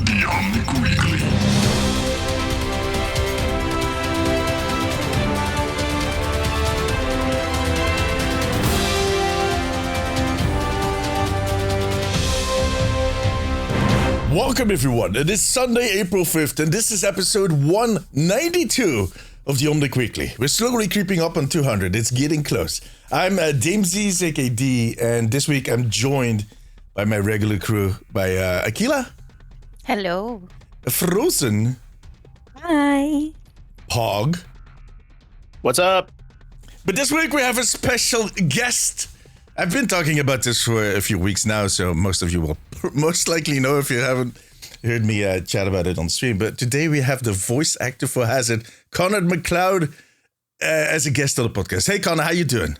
The Omnic Weekly. Welcome everyone. It is Sunday, April 5th, and this is episode 192 of the Omnic Weekly. We're slowly creeping up on 200. It's getting close. I'm Dame Z, aka D, and this week I'm joined by my regular crew, by Akila. Hello. Frozen. Hi. Pog. What's up? But this week we have a special guest. I've been talking about this for a few weeks now, so most of you will most likely know if you haven't heard me chat about it on stream. But today we have the voice actor for Hazard, Conor McLeod, as a guest on the podcast. Hey, Conor, how you doing?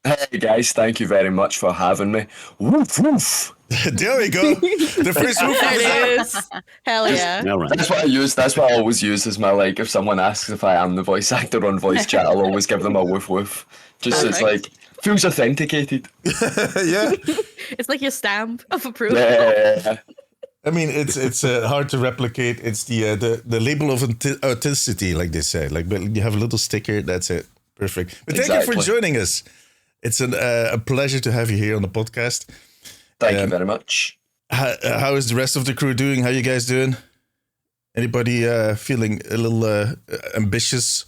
Hey guys, thank you very much for having me. Woof woof. There we go. The first woof There was it is. Hell yeah. That's what I use. That's what I always use as my if someone asks if I am the voice actor on voice chat, I'll always give them a woof woof. Just so it's feels authenticated. Yeah. It's like your stamp of approval. Yeah. I mean, it's hard to replicate. It's the label of authenticity, like they say. Like, but you have a little sticker. That's it. Perfect. But thank you for joining us. It's a pleasure to have you here on the podcast. Thank you very much. How is the rest of the crew doing? How you guys doing? Anybody feeling a little ambitious,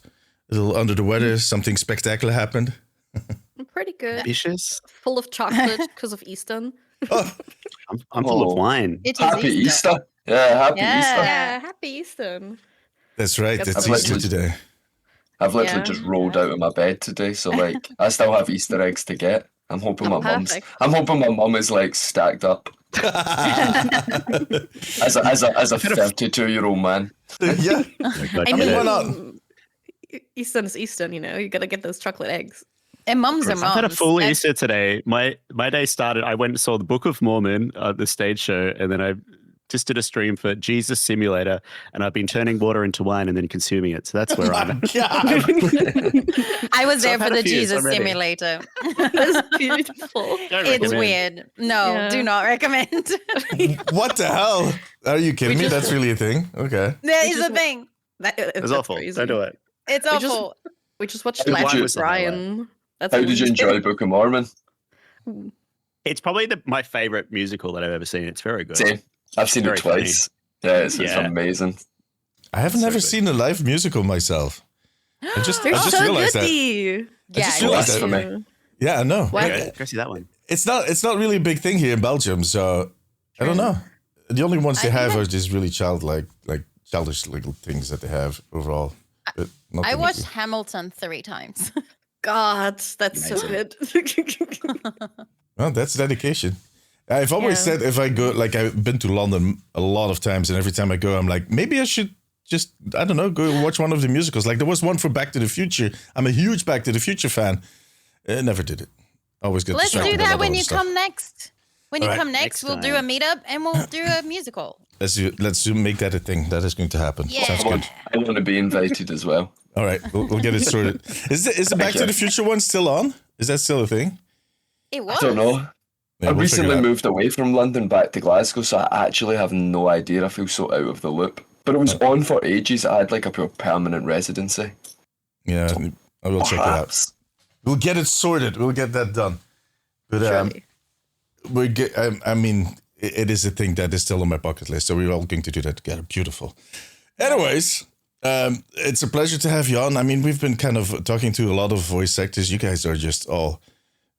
a little under the weather? Something spectacular happened? I'm pretty good. Ambitious? Full of chocolate because of Eastern. Oh, I'm full of wine. It is Happy Easter. Yeah, happy Easter. Yeah, happy Eastern. that's right. That's It's lovely. Easter today. I've literally just rolled out of my bed today, so I still have Easter eggs to get. I'm hoping my mum is stacked up. as a 32-year-old man. Yeah. I mean, why know. not? Eastern is Eastern, you know. You gotta get those chocolate eggs. And mums are mums. I've had a full Easter today. My day started, I went and saw the Book of Mormon at the stage show, and then I just did a stream for Jesus Simulator, and I've been turning water into wine and then consuming it. So that's where I'm at. I was there I've for had a the few, so Jesus I'm ready. Simulator. That's beautiful. Don't It's recommend. weird. No, Yeah. do not recommend. What the hell? Are you kidding me? That's really a thing? Okay. That We is just- a thing. It's awful. Don't do it. It's We just- awful. We just watched How did Life you- with Brian. That's How did you enjoy Book of Mormon? It's probably my favorite musical that I've ever seen. It's very good. Same. I've seen Very it twice. Yeah, it's Yeah. amazing. I haven't So ever good. seen a live musical myself. I just They're so realized good. that. Yeah, just yeah. realized that. Yeah. Yeah, I know. Why- Yeah, go see that one. It's not really a big thing here in Belgium, so I don't know. The only ones they I have think are just really childish little things that they have overall. But I watched Hamilton 3 times. God, that's so good. Well, that's dedication. I've always said if I go, I've been to London a lot of times, and every time I go, I'm like, maybe I should just, I don't know, go watch one of the musicals. Like there was one for Back to the Future. I'm a huge Back to the Future fan. I never did it. Always get Let's distracted do by a lot that of when other you stuff. come next. When you All right. come next, Next we'll do a meetup and we'll do a musical. Let's make that a thing. That is going to happen. Yeah. Sounds good. I want to be invited as well. All right, we'll get it sorted. Is the Back to the Future one still on? Is that still a thing? It was. I don't know. Yeah, I we'll figure recently it out. moved away from London back to Glasgow, so I actually have no idea. I feel so out of the loop. But it was on for ages. I had a pure permanent residency. Yeah, I will check it out. Perhaps. We'll get it sorted. We'll get that done. But Surely. I mean, it is a thing that is still on my bucket list, so we're all going to do that together. Beautiful. Anyways, it's a pleasure to have you on. I mean, we've been kind of talking to a lot of voice actors. You guys are just all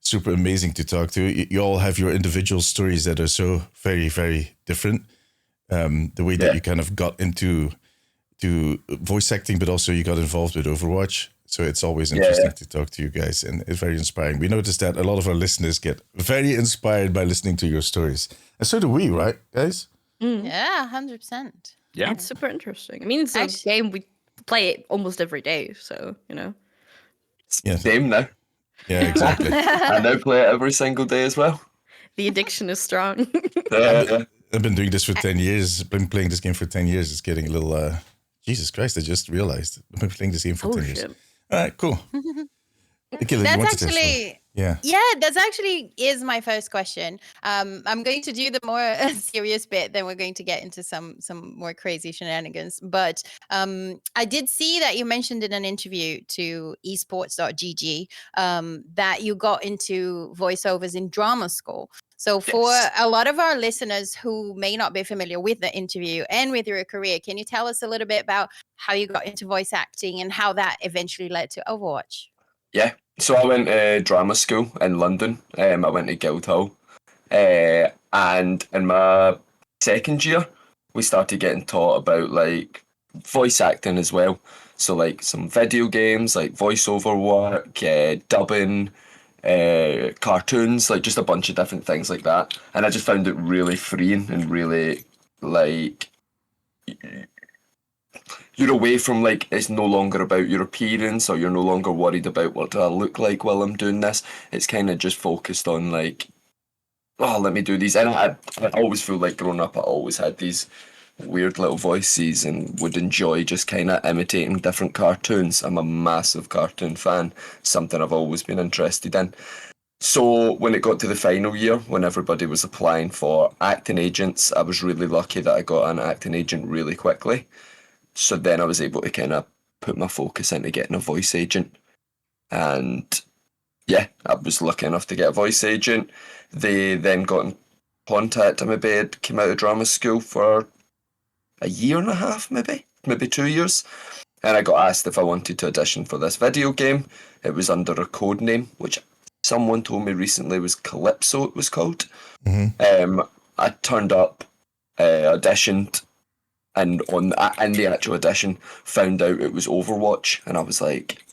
super amazing to talk to. You all have your individual stories that are so very, very different. The way that you kind of got into voice acting, but also you got involved with Overwatch. So it's always interesting to talk to you guys, and it's very inspiring. We noticed that a lot of our listeners get very inspired by listening to your stories. And so do we, right, guys? Yeah, 100%. Yeah. It's super interesting. I mean, it's a Actu- game we play almost every day, so, you know. Yeah. Same now. Yeah, exactly. I now play it every single day as well. The addiction is strong. I've been doing this for 10 years. Been playing this game for 10 years. It's getting a little... Jesus Christ, I just realized. I've been playing this game for 10 years. shit. All right, cool. Akila, you That's wanted to say actually Yeah. Yeah, that's actually is my first question. I'm going to do the more serious bit, then we're going to get into some more crazy shenanigans. But I did see that you mentioned in an interview to esports.gg that you got into voiceovers in drama school. So for a lot of our listeners who may not be familiar with the interview and with your career, can you tell us a little bit about how you got into voice acting and how that eventually led to Overwatch? Yeah. So I went to drama school in London. I went to Guildhall. And in my second year, we started getting taught about like voice acting as well. So like some video games, like voiceover work, dubbing, cartoons, like just a bunch of different things like that. And I just found it really freeing and really like you're away from like it's no longer about your appearance or you're no longer worried about what do I look like while I'm doing this. It's kind of just focused on like, oh, let me do these. And I always feel like growing up I always had these weird little voices and would enjoy just kind of imitating different cartoons. I'm a massive cartoon fan, something I've always been interested in. So when it got to the final year, when everybody was applying for acting agents, I was really lucky that I got an acting agent really quickly. So then I was able to kind of put my focus into getting a voice agent. And yeah, I was lucky enough to get a voice agent. They then got in contact. I maybe had came out of drama school for a year and a half, maybe 2 years. And I got asked if I wanted to audition for this video game. It was under a code name, which someone told me recently was Calypso, it was called. Mm-hmm. I turned up, auditioned, and in the actual audition found out it was Overwatch, and I was like,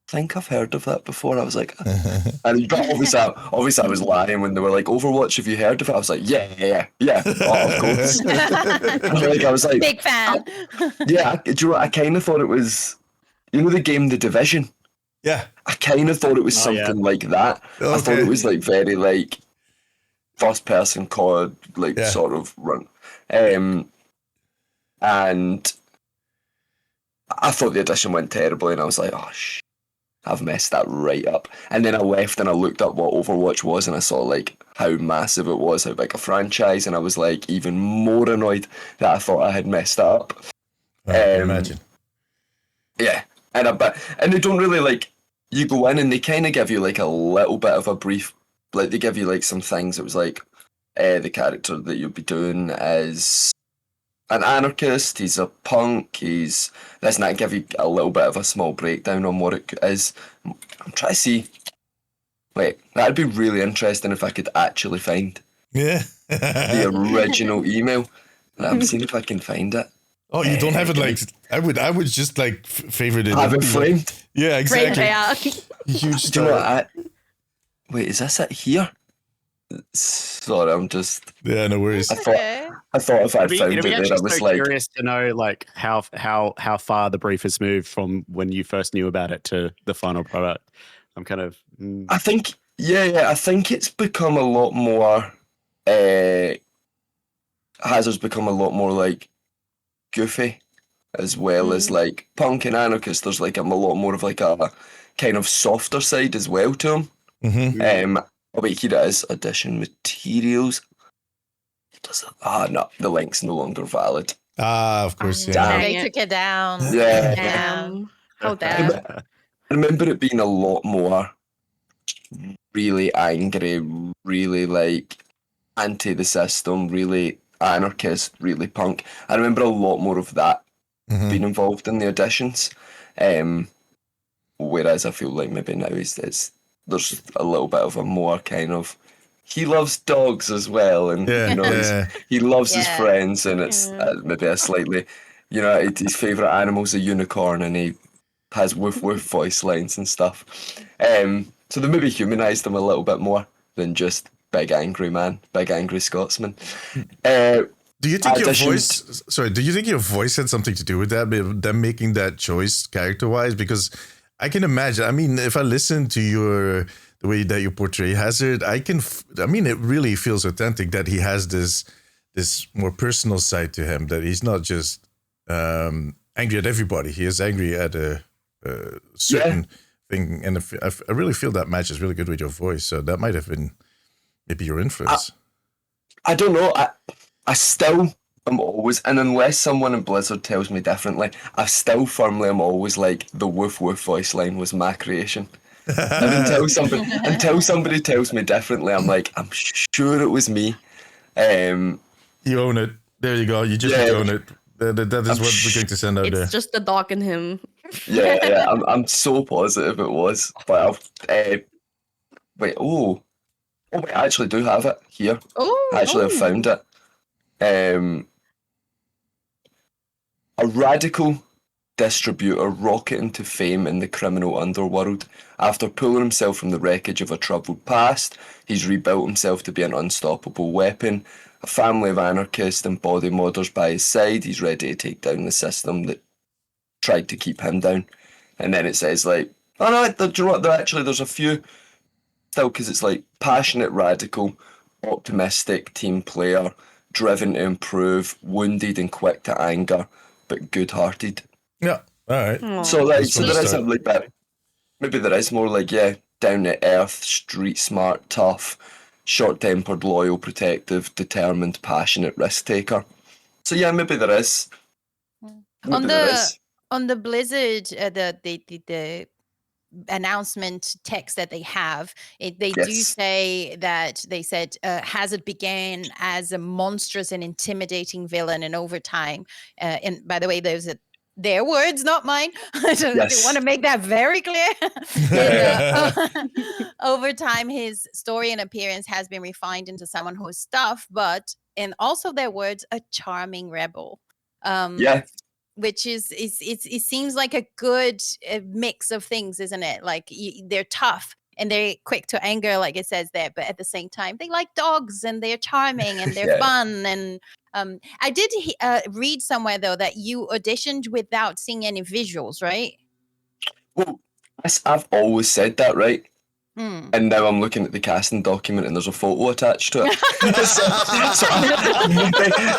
I think I've heard of that before. I was like, and obviously I was lying when they were like, Overwatch, have you heard of it? I was like, yeah, oh, of course. I was like, Big fan. Yeah, do you know what? I kind of thought it was, you know, the game The Division. Yeah. I kind of thought it was something like that. Okay. I thought it was like very like first person COD like sort of run. And I thought the audition went terribly, and I was like, oh I've messed that right up. And then I left and I looked up what Overwatch was, and I saw like how massive it was, how big a franchise, and I was like even more annoyed that I thought I had messed that up. Imagine. Yeah, and they don't really like. You go in and they kind of give you like a little bit of a brief, like they give you like some things. It was like the character that you'll be doing is an anarchist, he's a punk, he's this and that, give you a little bit of a small breakdown on what it is. I'm trying to see. Wait, that'd be really interesting if I could actually find the original email. I'm seeing if I can find it. Oh, you don't have it like I would just like favorite it. Have it framed? Yeah, exactly. Huge Do you know star. what? Wait, is this it here? Sorry, I'm just. Yeah, no worries. I thought if I'd found it, then I was like, curious to know like how far the brief has moved from when you first knew about it to the final product. I'm kind of. I think, I think it's become a lot more. Hazard's become a lot more like goofy, as well as like punk and anarchist. There's like a lot more of like a kind of softer side as well to him. Mm-hmm. Oh wait, here it is. Audition materials. No, the link's no longer valid. Of course, yeah. They took it down. Yeah. Damn. How dare. I remember it being a lot more really angry, really like anti the system, really anarchist, really punk. I remember a lot more of that being involved in the auditions. Whereas I feel like maybe now there's a little bit of a more kind of he loves dogs as well, and he loves his friends, and it's maybe a slightly, his favourite animal's a unicorn, and he has woof woof voice lines and stuff. So they maybe humanised him a little bit more than just big angry man, big angry Scotsman. Do you think your voice? Sorry, do you think your voice had something to do with that? Them making that choice character-wise, because I can imagine. I mean, if I listen to the way that you portray Hazard, it really feels authentic that he has this more personal side to him. That he's not just angry at everybody. He is angry at a certain rapping, and I really feel that matches really good with your voice. So that might have been maybe your influence. I don't know. I still am always, and unless someone in Blizzard tells me differently, I still firmly am always like the woof woof voice line was my creation. And until somebody tells me differently, I'm like, I'm sure it was me. You own it. There you go. You just own it. That is what we're going to send out there. It's just the dog in him. Yeah. I'm so positive it was. But I'll, wait, wait, I actually do have it here. I've found it. A radical distributor rocketing to fame in the criminal underworld. After pulling himself from the wreckage of a troubled past, he's rebuilt himself to be an unstoppable weapon. A family of anarchists and body modders by his side, he's ready to take down the system that tried to keep him down. And then it says like, oh no, do you know what? There's a few still, because it's like passionate, radical, optimistic team player, driven to improve, wounded and quick to anger, but good-hearted. Yeah, all right. Aww. So there is start. a like that. Maybe there is more like down to earth, street smart, tough, short-tempered, loyal, protective, determined, passionate, risk taker. So maybe there is. On the Blizzard, the announcement text that they have, they do say that they said Hazard began as a monstrous and intimidating villain, and over time, and by the way, those are their words, not mine. So I want to make that very clear. Over time, his story and appearance has been refined into someone who is tough, but, and also their words, a charming rebel. Which is it seems like a good mix of things, isn't it? Like they're tough and they're quick to anger, like it says there, but at the same time they like dogs and they're charming and they're fun. And I did read somewhere though that you auditioned without seeing any visuals, right? Well, I've always said that, right? And now I'm looking at the casting document and there's a photo attached to it.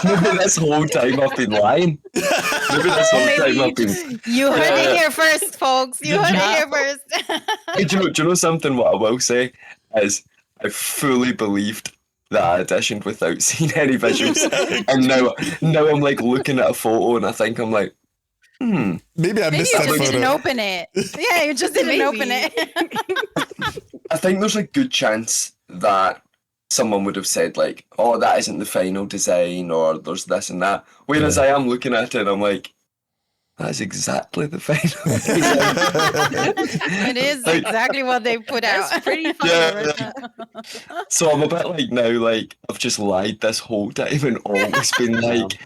Maybe this whole time I've been lying. Maybe this whole time I've been... You heard it here first, folks. You heard it here first. Hey, do you know something? What I will say is I fully believed that I auditioned without seeing any visuals. And now I'm like looking at a photo and I think I'm like, maybe I missed that photo. You just didn't photo. open it. Yeah, you just didn't open it. I think there's a good chance that someone would have said like, oh, that isn't the final design, or there's this and that. Whereas I am looking at it and I'm like, that's exactly the final design. It is exactly what they put out. That's pretty funny. So I'm a bit like now, like, I've just lied this whole time and always been like,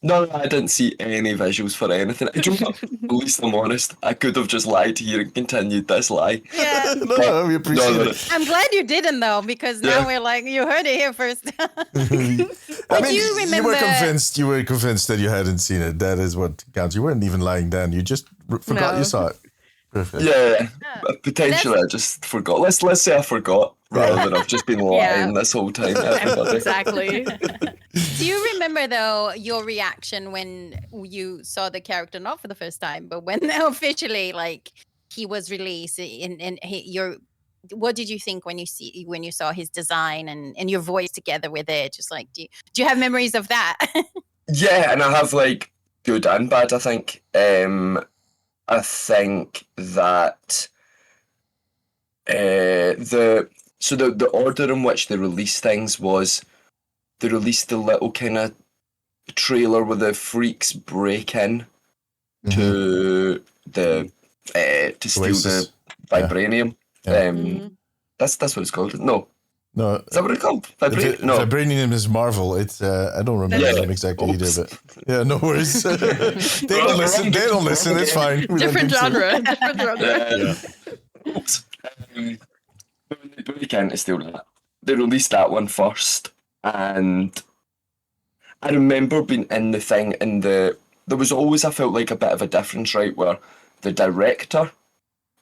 no, I didn't see any visuals for anything. Do you know what? At least I'm honest. I could have just lied here and continued this lie. Yeah. No, we appreciate it. I'm glad you didn't though, because now we're like, you heard it here first. You remember? You were convinced that you hadn't seen it. That is what counts. You weren't even lying then. You just forgot you saw it. Perfect. Yeah. Potentially I just forgot. Let's say I forgot rather than I've just been lying this whole time. Everybody. Exactly. Do you remember though your reaction when you saw the character, not for the first time, but when officially like he was released, and what did you think when you saw his design and your voice together with it? Just like, do you have memories of that? Yeah, and I have like good and bad. I think. I think that the order in which they released things was they released the little kind of trailer where the freaks break in to the to steal the vibranium. Yeah. That's what it's called. No, is that what it's called? Vibranium is Marvel. It's I don't remember them exactly either, but yeah, no worries. they don't listen. They don't listen. It's fine. Different genre. Oops. When they break in to steal that, they released that one first, and I remember being in the thing, and there was always, I felt like a bit of a difference, right, where the director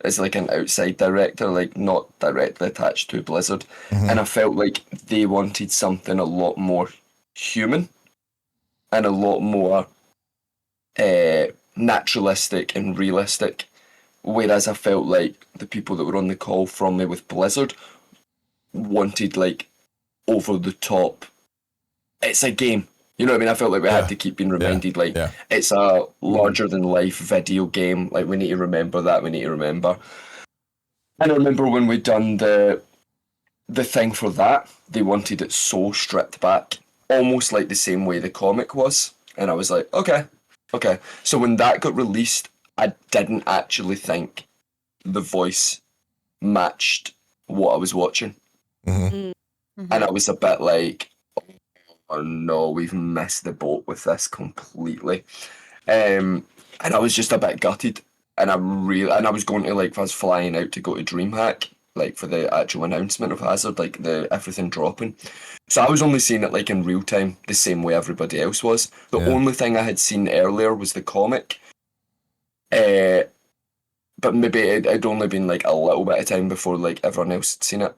is like an outside director, like not directly attached to Blizzard, and I felt like they wanted something a lot more human and a lot more naturalistic and realistic, Whereas I felt like the people that were on the call from me with Blizzard wanted like over the top. It's a game. You know what I mean? I felt like we had to keep being reminded, like, it's a larger than life video game. Like, we need to remember that. We need to remember. And I remember when we done the thing for that, they wanted it so stripped back, almost like the same way the comic was. And I was like, okay. So when that got released, I didn't actually think the voice matched what I was watching. Mm-hmm. And I was a bit like, oh no, we've missed the boat with this completely. And I was just a bit gutted. And I was going to, like, I was flying out to go to DreamHack, like, for the actual announcement of Hazard, like, the everything dropping. So I was only seeing it, like, in real time, the same way everybody else was. The only thing I had seen earlier was the comic. But maybe it'd only been, like, a little bit of time before, like, everyone else had seen it.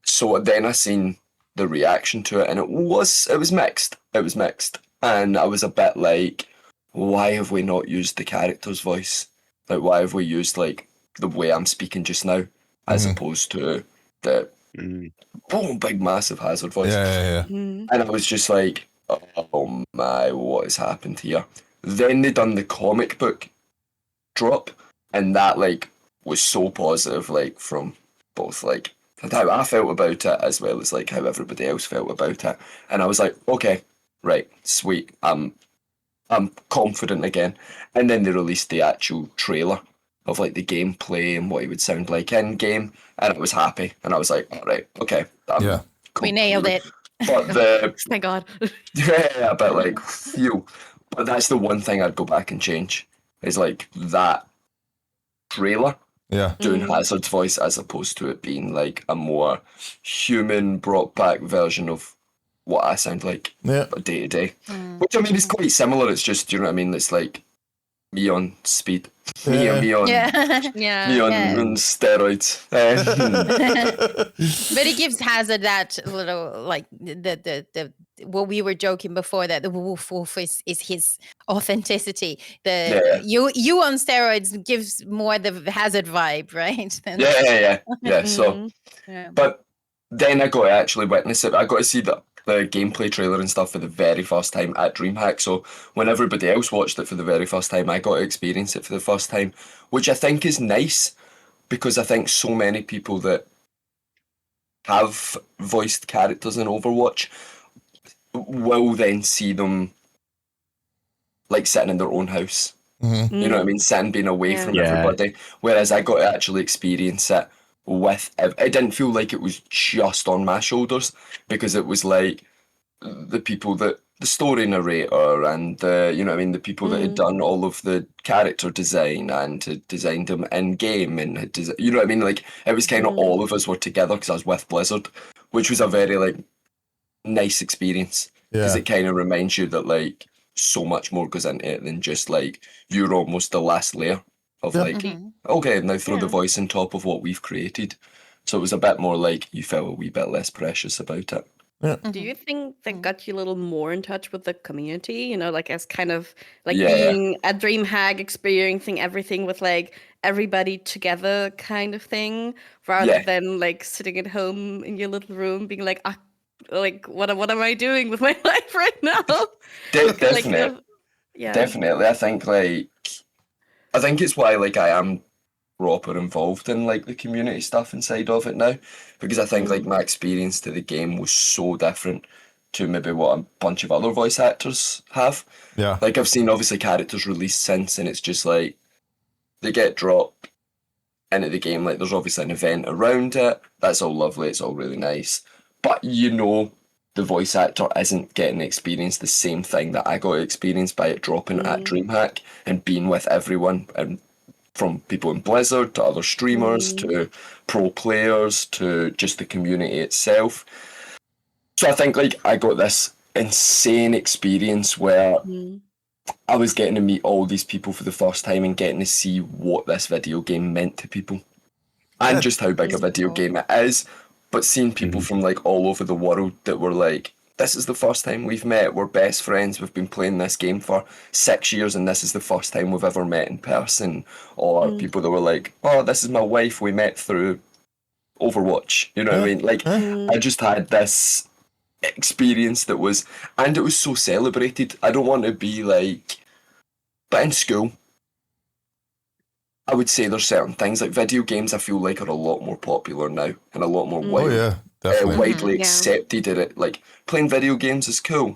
So then I seen the reaction to it, and it was mixed. It was mixed. And I was a bit like, why have we not used the character's voice? Like, why have we used, like, the way I'm speaking just now, as opposed to the big, massive Hazard voice? Yeah. Mm. And I was just like, oh my, what has happened here? Then they done the comic book drop, and that, like, was so positive, like, from both, like, how I felt about it as well as, like, how everybody else felt about it. And I was like, okay, right, sweet, I'm confident again. And then they released the actual trailer of, like, the gameplay and what it would sound like in game, and I was happy. And I was like, all right, okay, we nailed it. But Thank God. yeah, but like, phew. But that's the one thing I'd go back and change, is like that trailer doing Hazard's voice, as opposed to it being like a more human brought back version of what I sound like day to day. Which, I mean, is quite similar. It's just, you know what I mean? It's like me on speed. Me on steroids. But it gives Hazard that little, like, the what we were joking before, that the woof is his authenticity. You on steroids gives more the Hazard vibe, right? Yeah. So, but then I got to actually witness it. I got to see the gameplay trailer and stuff for the very first time at DreamHack. So when everybody else watched it for the very first time, I got to experience it for the first time, which I think is nice, because I think so many people that have voiced characters in Overwatch will then see them like sitting in their own house. You know what I mean? Sitting, being away from everybody. Whereas I got to actually experience it with, it didn't feel like it was just on my shoulders, because it was like the people that, the story narrator and you know what I mean, the people that had done all of the character design and had designed them in game and had you know what I mean, like it was kind of all of us were together, because I was with Blizzard, which was a very like nice experience, because it kind of reminds you that like so much more goes into it than just like you're almost the last layer of like, okay, now throw the voice on top of what we've created. So it was a bit more like you felt a wee bit less precious about it. Do you think that got you a little more in touch with the community? You know, like as kind of like being a DreamHack, experiencing everything with like everybody together kind of thing, rather than like sitting at home in your little room being like, like what am I doing with my life right now? Definitely. Definitely. I think it's why like I am proper involved in like the community stuff inside of it now, because I think like my experience to the game was so different to maybe what a bunch of other voice actors have. Like I've seen obviously characters released since, and it's just like they get dropped into the game, like there's obviously an event around it, that's all lovely, it's all really nice, but you know the voice actor isn't getting to experience the same thing that I got to experience by it dropping at DreamHack and being with everyone, and from people in Blizzard to other streamers to pro players to just the community itself. So I think like I got this insane experience where I was getting to meet all these people for the first time and getting to see what this video game meant to people and just how big a video game it is, but seeing people from like all over the world that were like, this is the first time we've met. We're best friends. We've been playing this game for 6 years, and this is the first time we've ever met in person. Or people that were like, oh, this is my wife. We met through Overwatch. You know what I mean? Like, I just had this experience that was, and it was so celebrated. I don't want to be like, but in school, I would say there's certain things like video games I feel like are a lot more popular now and a lot more Definitely. widely accepted. In it, like playing video games is cool,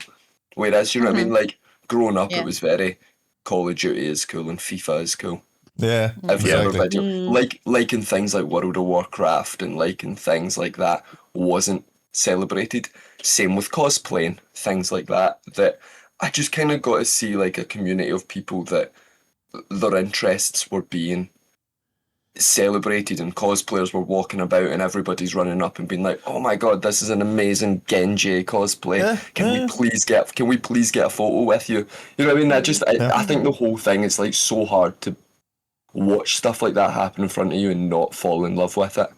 whereas you know what I mean. Like growing up, it was very Call of Duty is cool and FIFA is cool. Yeah, Every other exactly. video, liking things like World of Warcraft and liking things like that wasn't celebrated. Same with cosplaying, things like that. That I just kind of got to see like a community of people that their interests were being celebrated, and cosplayers were walking about, and everybody's running up and being like, "Oh my god, this is an amazing Genji cosplay! Can we please get a photo with you?" You know what I mean? I think the whole thing is like so hard to watch stuff like that happen in front of you and not fall in love with it.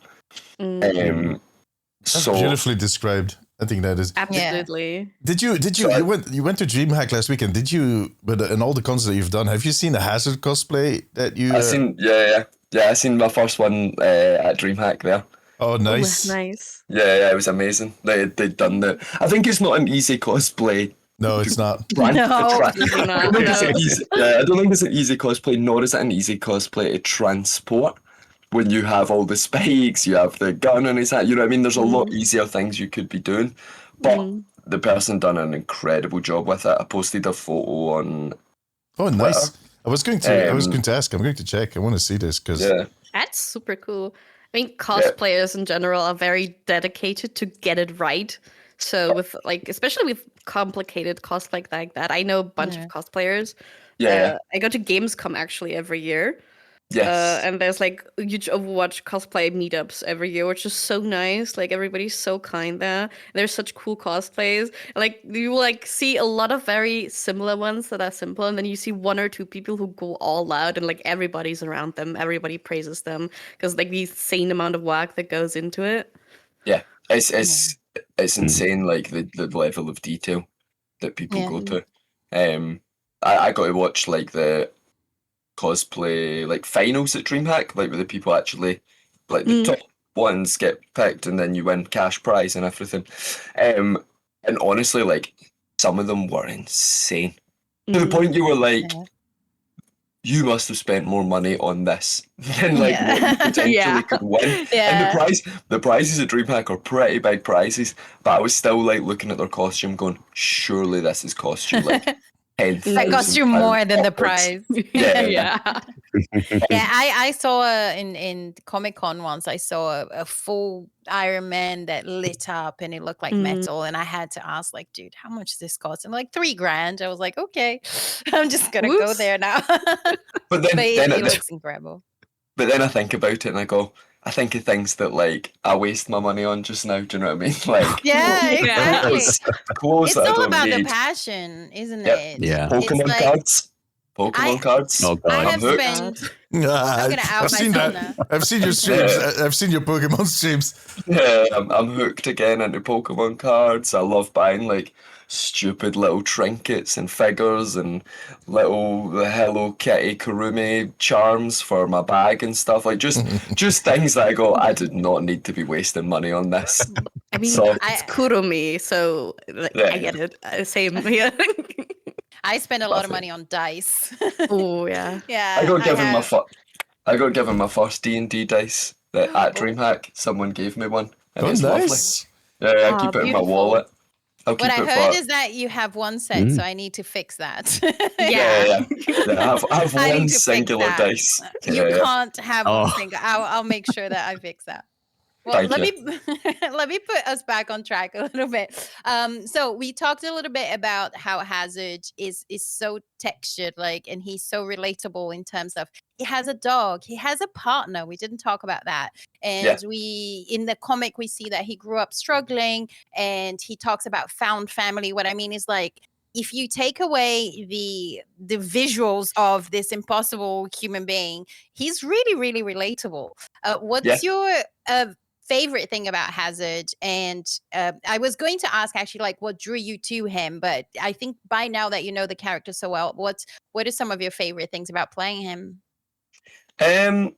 That's beautifully described. I think that is absolutely. Did you you went to DreamHack last weekend? Did you? But in all the cons that you've done, have you seen the Hazard cosplay that you? I seen I seen my first one at DreamHack there. Oh, nice, nice. Yeah, it was amazing. They'd done the. I think it's not an easy cosplay. No, it's not. I don't think it's an easy cosplay, nor is it an easy cosplay to transport. When you have all the spikes, you have the gun on his hat, you know what I mean? There's a lot easier things you could be doing. But the person done an incredible job with it. I posted a photo on nice. Twitter. I was going to ask. I'm going to check. I want to see this because that's super cool. I mean, cosplayers in general are very dedicated to get it right. So with especially with complicated cosplay like that, I know a bunch of cosplayers. I go to Gamescom actually every year. Yes. And there's huge Overwatch cosplay meetups every year, which is so nice. Like everybody's so kind there. There's such cool cosplays. Like you will see a lot of very similar ones that are simple, and then you see one or two people who go all out, and everybody's around them. Everybody praises them because the insane amount of work that goes into it. Yeah, it's insane. Like the level of detail that people go to. I got to watch the cosplay finals at DreamHack, where the people actually the top ones get picked and then you win cash prize and everything. And honestly, some of them were insane. To the point you were you must have spent more money on this than what you potentially could win. And the prizes at DreamHack are pretty big prizes, but I was still looking at their costume going, surely this is costume that cost you more than the prize. Yeah. I saw in Comic-Con once, I saw a full Iron Man that lit up and it looked like metal, and I had to ask dude, how much does this cost? And $3,000. I was like, okay, I'm just gonna go there now. But then it looks incredible. But then I think about it and I go, I think of things that I waste my money on just now. Do you know what I mean? Exactly. Clothes It's all about the passion, isn't it? Yeah. Pokemon cards. cards. Oh God. I have spent. I'm gonna out I've seen myself that. now. I've seen your streams. I've seen your Pokemon streams. Yeah, I'm hooked again into Pokemon cards. I love buying stupid little trinkets and figures and the Hello Kitty Kurumi charms for my bag and stuff. Just things that I go, I did not need to be wasting money on this. I mean, it's Kurumi, so I get it. Same here. I spend a lot of money on dice. Oh yeah. Yeah. I got given my first D&D dice at DreamHack. Someone gave me one, and it's nice. lovely. Yeah, I keep it in my wallet. What I heard is that you have one set, so I need to fix that. Yeah. I have one singular dice. You can't have one single. I'll make sure that I fix that. Well, let me put us back on track a little bit. So we talked a little bit about how Hazard is so textured, and he's so relatable in terms of he has a dog, he has a partner. We didn't talk about that, and we in the comic we see that he grew up struggling, and he talks about found family. What I mean is if you take away the visuals of this impossible human being, he's really, really relatable. What's your favorite thing about Hazard, and I was going to ask actually like what drew you to him, but I think by now that you know the character so well, what are some of your favorite things about playing him? I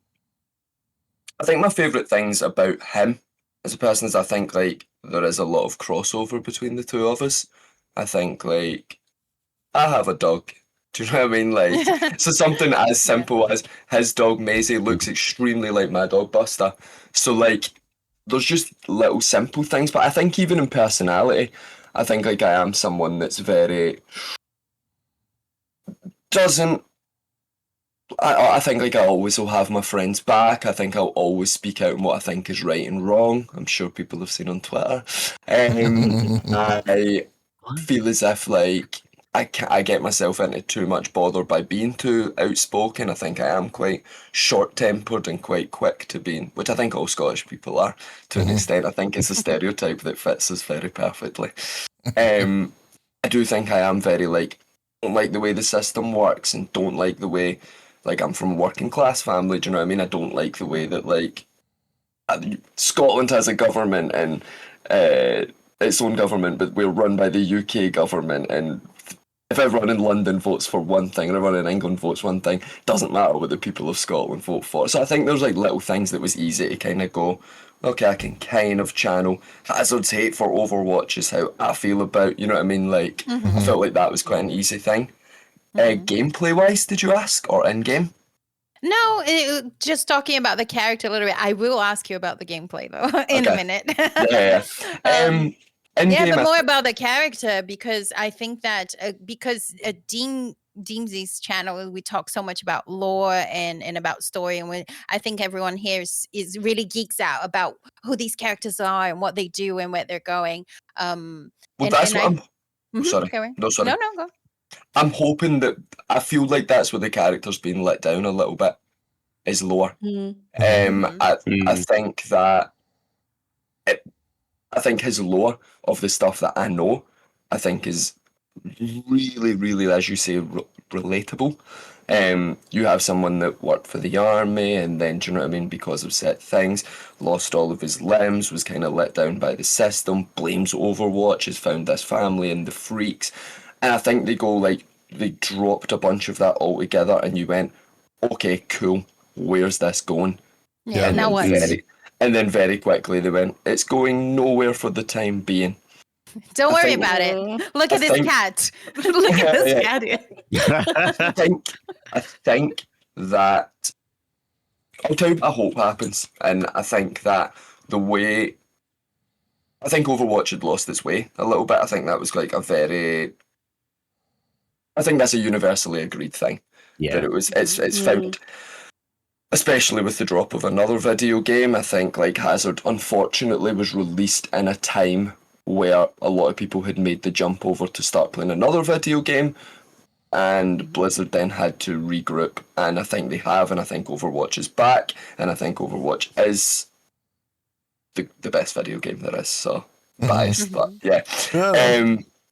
think my favourite things about him as a person is I think like there is a lot of crossover between the two of us. I think like I have a dog. Do you know what I mean? Like, so something as simple as his dog Maisie looks extremely like my dog Buster. So like, there's just little simple things. But I think even in personality, I think like I am someone that's very doesn't. I think like I always will have my friends back. I think I'll always speak out on what I think is right and wrong. I'm sure people have seen on Twitter. I feel as if like I get myself into too much bother by being too outspoken. I think I am quite short-tempered and quite quick to being, which I think all Scottish people are to an extent. I think it's a stereotype that fits us very perfectly. I do think I am very like, don't like the way the system works and don't like the way, like I'm from a working class family, do you know what I mean? I don't like the way that like Scotland has a government and its own government, but we're run by the UK government, and if everyone in London votes for one thing and everyone in England votes one thing, doesn't matter what the people of Scotland vote for. So I think there's like little things that was easy to kind of go, okay, I can kind of channel. Hazard's hate for Overwatch is how I feel about, you know what I mean? Like, I felt like that was quite an easy thing. Gameplay-wise, did you ask, or in-game? No, just talking about the character a little bit. I will ask you about the gameplay though in a minute. Yeah. Yeah, but more about the character, because I think that because Deemsy's channel, we talk so much about lore and about story, and I think everyone here is really geeks out about who these characters are and what they do and where they're going. Well, that's what I'm. Sorry. No, sorry. No, go. I'm hoping that I feel like that's where the character's been let down a little bit. Is lore. I think that I think his lore of the stuff that I know, I think is really, really, as you say, relatable. You have someone that worked for the army and then, do you know what I mean, because of set things, lost all of his limbs, was kind of let down by the system, blames Overwatch, has found this family and the freaks. And I think they go like, they dropped a bunch of that all together and you went, okay, cool, where's this going? Yeah, and now what? And then very quickly they went, it's going nowhere for the time being. Don't worry about it. Look at this cat. Look at this cat here. I think that I'll tell you what I hope happens. And I think that I think Overwatch had lost its way a little bit. I think that was like I think that's a universally agreed thing. Yeah. That it's found, especially with the drop of another video game, I think like Hazard unfortunately was released in a time where a lot of people had made the jump over to start playing another video game, and Blizzard then had to regroup, and I think they have, and I think Overwatch is back, and I think Overwatch is the best video game there is, so biased, but yeah.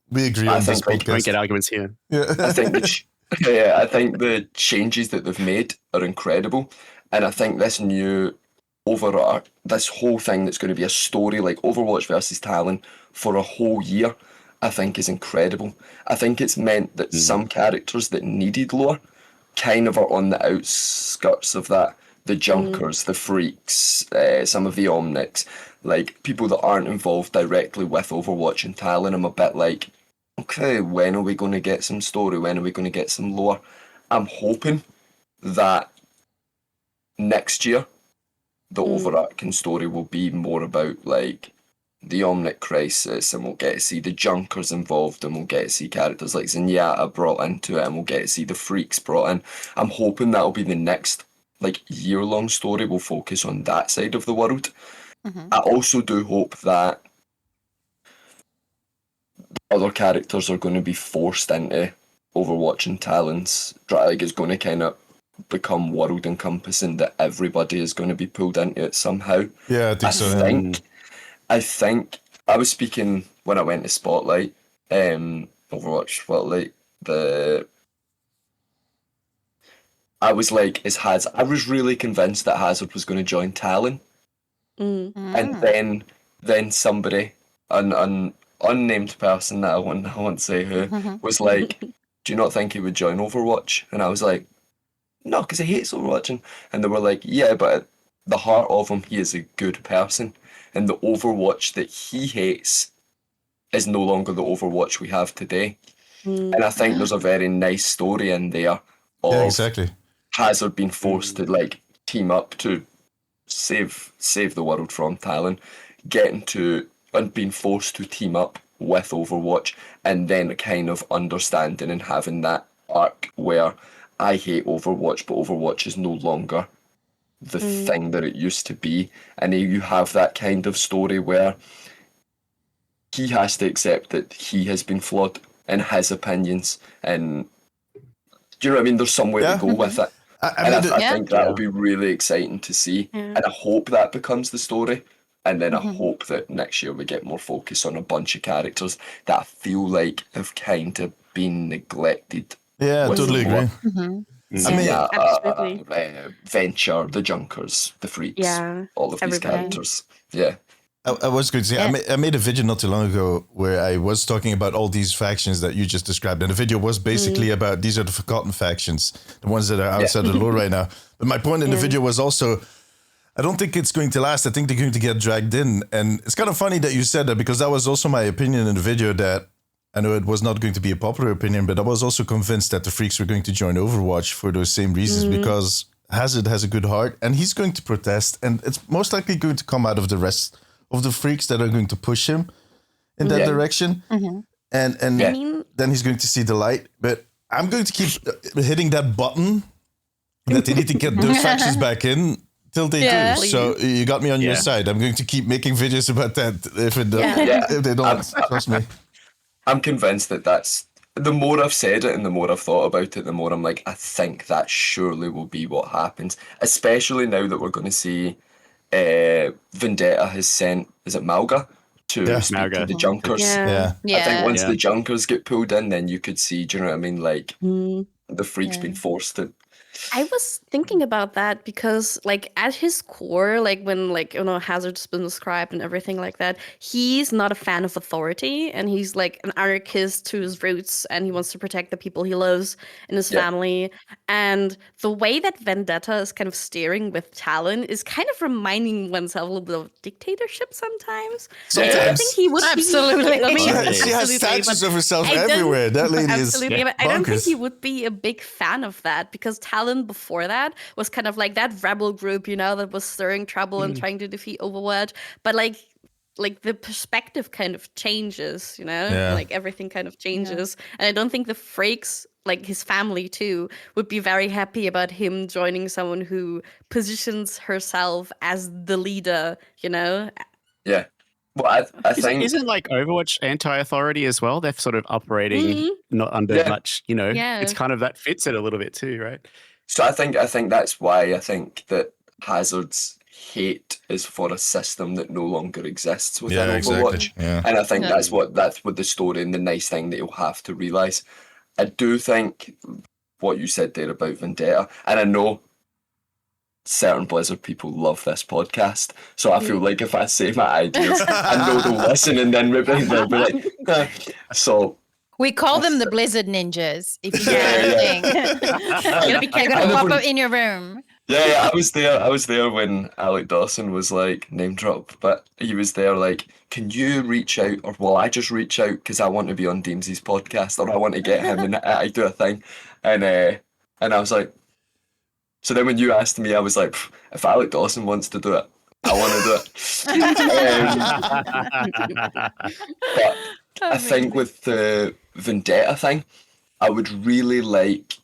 We agree on this podcast. Don't get arguments here. Yeah. I think I think the changes that they've made are incredible, and I think this new this whole thing that's going to be a story like Overwatch versus Talon for a whole year, I think is incredible. I think it's meant that some characters that needed lore kind of are on the outskirts of that. The Junkers, the Freaks, some of the Omnics, like people that aren't involved directly with Overwatch and Talon. I'm a bit like, okay, when are we going to get some story? When are we going to get some lore? I'm hoping that next year the overarching story will be more about like the Omnic crisis, and we'll get to see the Junkers involved, and we'll get to see characters like Zenyatta brought into it, and we'll get to see the Freaks brought in. I'm hoping that'll be the next like year-long story. We'll focus on that side of the world. I also do hope that other characters are going to be forced into Overwatch and Talon's. Like it's going to kind of become world encompassing, that everybody is going to be pulled into it somehow. Yeah, I think so. I think I was speaking when I went to Spotlight, Overwatch Spotlight. I was like, I was really convinced that Hazard was going to join Talon, And then somebody, an unnamed person that I won't say who, was like, "Do you not think he would join Overwatch?" And I was like, "No, because he hates Overwatch." And they were like, "Yeah, but at the heart of him, he is a good person, and the Overwatch that he hates is no longer the Overwatch we have today." And I think there's a very nice story in there of exactly. Hazard being forced to like team up to save the world from Talon, getting to and being forced to team up with Overwatch, and then kind of understanding and having that arc where I hate Overwatch, but Overwatch is no longer the thing that it used to be. And you have that kind of story where he has to accept that he has been flawed in his opinions, and do you know what I mean? There's somewhere to go with it. I think that'll be really exciting to see, and I hope that becomes the story. And then I hope that next year we get more focus on a bunch of characters that I feel like have kind of been neglected. Yeah, totally agree. I mean, absolutely. Venture, the Junkers, the Freaks, all of these characters. Yeah. I was going to say, I made a video not too long ago where I was talking about all these factions that you just described. And the video was basically about these are the forgotten factions, the ones that are outside the lore right now. But my point in the video was also, I don't think it's going to last. I think they're going to get dragged in. And it's kind of funny that you said that, because that was also my opinion in the video, that I know it was not going to be a popular opinion, but I was also convinced that the Freaks were going to join Overwatch for those same reasons, because Hazard has a good heart and he's going to protest, and it's most likely going to come out of the rest of the Freaks that are going to push him in that direction. And then he's going to see the light. But I'm going to keep hitting that button that they need to get those factions back in till they do. So you got me on your side. I'm going to keep making videos about that if they don't trust me. I'm convinced that that's, the more I've said it and the more I've thought about it, the more I'm like, I think that surely will be what happens. Especially now that we're going to see Vendetta has sent, is it Malga, to speak to the Junkers. I think once the Junkers get pulled in, then you could see, do you know what I mean? Like, the Freaks being forced to. I was thinking about that because, like, at his core, like, when, like, you know, Hazard's been described and everything like that, he's not a fan of authority, and he's, like, an anarchist to his roots, and he wants to protect the people he loves and his family. And the way that Vendetta is kind of steering with Talon is kind of reminding oneself a little bit of dictatorship sometimes. Sometimes. I don't think he would Absolutely. She has statues of herself everywhere. That lady is but I don't think he would be a big fan of that, because Talon before that was kind of like that rebel group, you know, that was stirring trouble and trying to defeat Overwatch. But like the perspective kind of changes, you know, like everything kind of changes. And I don't think the Freaks, like his family too, would be very happy about him joining someone who positions herself as the leader, you know? Yeah. Well, I think... Isn't like Overwatch anti-authority as well? They're sort of operating not under much, you know, it's kind of, that fits it a little bit too, right? So I think that's why I think that Hazard's hate is for a system that no longer exists within Overwatch. And I think that's what the story and the nice thing that you'll have to realise. I do think what you said there about Vendetta, and I know certain Blizzard people love this podcast, so I feel like if I say my ideas, I know they'll listen, and then maybe they'll be like, so... We call them the Blizzard Ninjas, if you get anything. They're going to pop up in your room. Yeah, I was there when Alec Dawson was like, name drop, but he was there like, can you reach out, or will I just reach out because I want to be on Deemsy's podcast, or I want to get him and I do a thing. And I was like, so then when you asked me, I was like, if Alec Dawson wants to do it, I want to do it. But I think with the Vendetta thing, I would really like,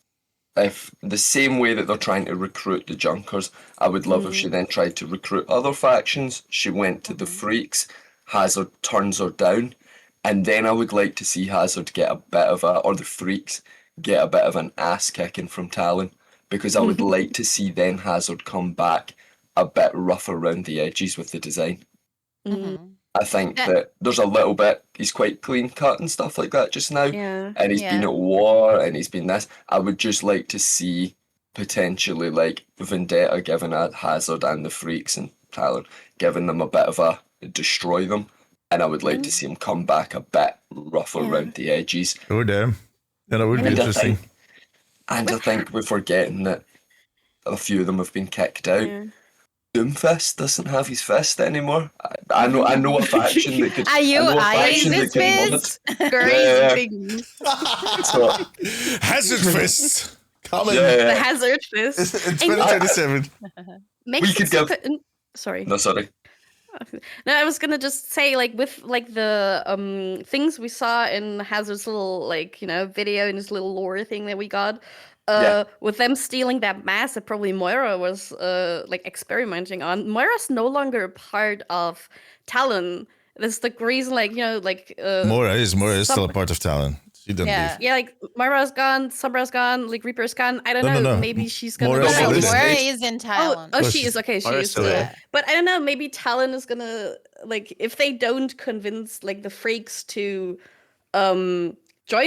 if the same way that they're trying to recruit the Junkers, I would love if she then tried to recruit other factions. She went to the Freaks, Hazard turns her down, and then I would like to see Hazard get a bit of or the Freaks get a bit of an ass kicking from Talon, because I would like to see then Hazard come back a bit rough around the edges with the design. I think that there's a little bit, he's quite clean cut and stuff like that just now. And he's been at war and he's been this. I would just like to see potentially like Vendetta giving a Hazard and the Freaks and Talon, giving them a bit of a destroy them. And I would like to see him come back a bit rougher around the edges. Oh, damn. Yeah, that would be And interesting. I think we're forgetting that a few of them have been kicked out. Yeah. Doomfist doesn't have his fist anymore. I know a faction that could. Are you I know a eyeing faction this that could mod. fist? Crazy. So, Hazard Fist coming The hazard fist. in 2027. Makes We could it so give- sorry. no, sorry. No, I was gonna just say, like, with like the things we saw in Hazard's little, like, video and his little lore thing that we got. With them stealing that mask that probably Moira was like experimenting on. Moira's no longer part of Talon. That's the reason, like, Moira is still a part of Talon. She didn't leave. yeah, like Moira's gone, Sombra's gone, like Reaper's gone. I don't know. No. Maybe she's gonna. Moira's still is. Moira is in Talon. Oh, she is. Okay, she Moira's is. still there. But I don't know. Maybe Talon is gonna, like, if they don't convince like the freaks to join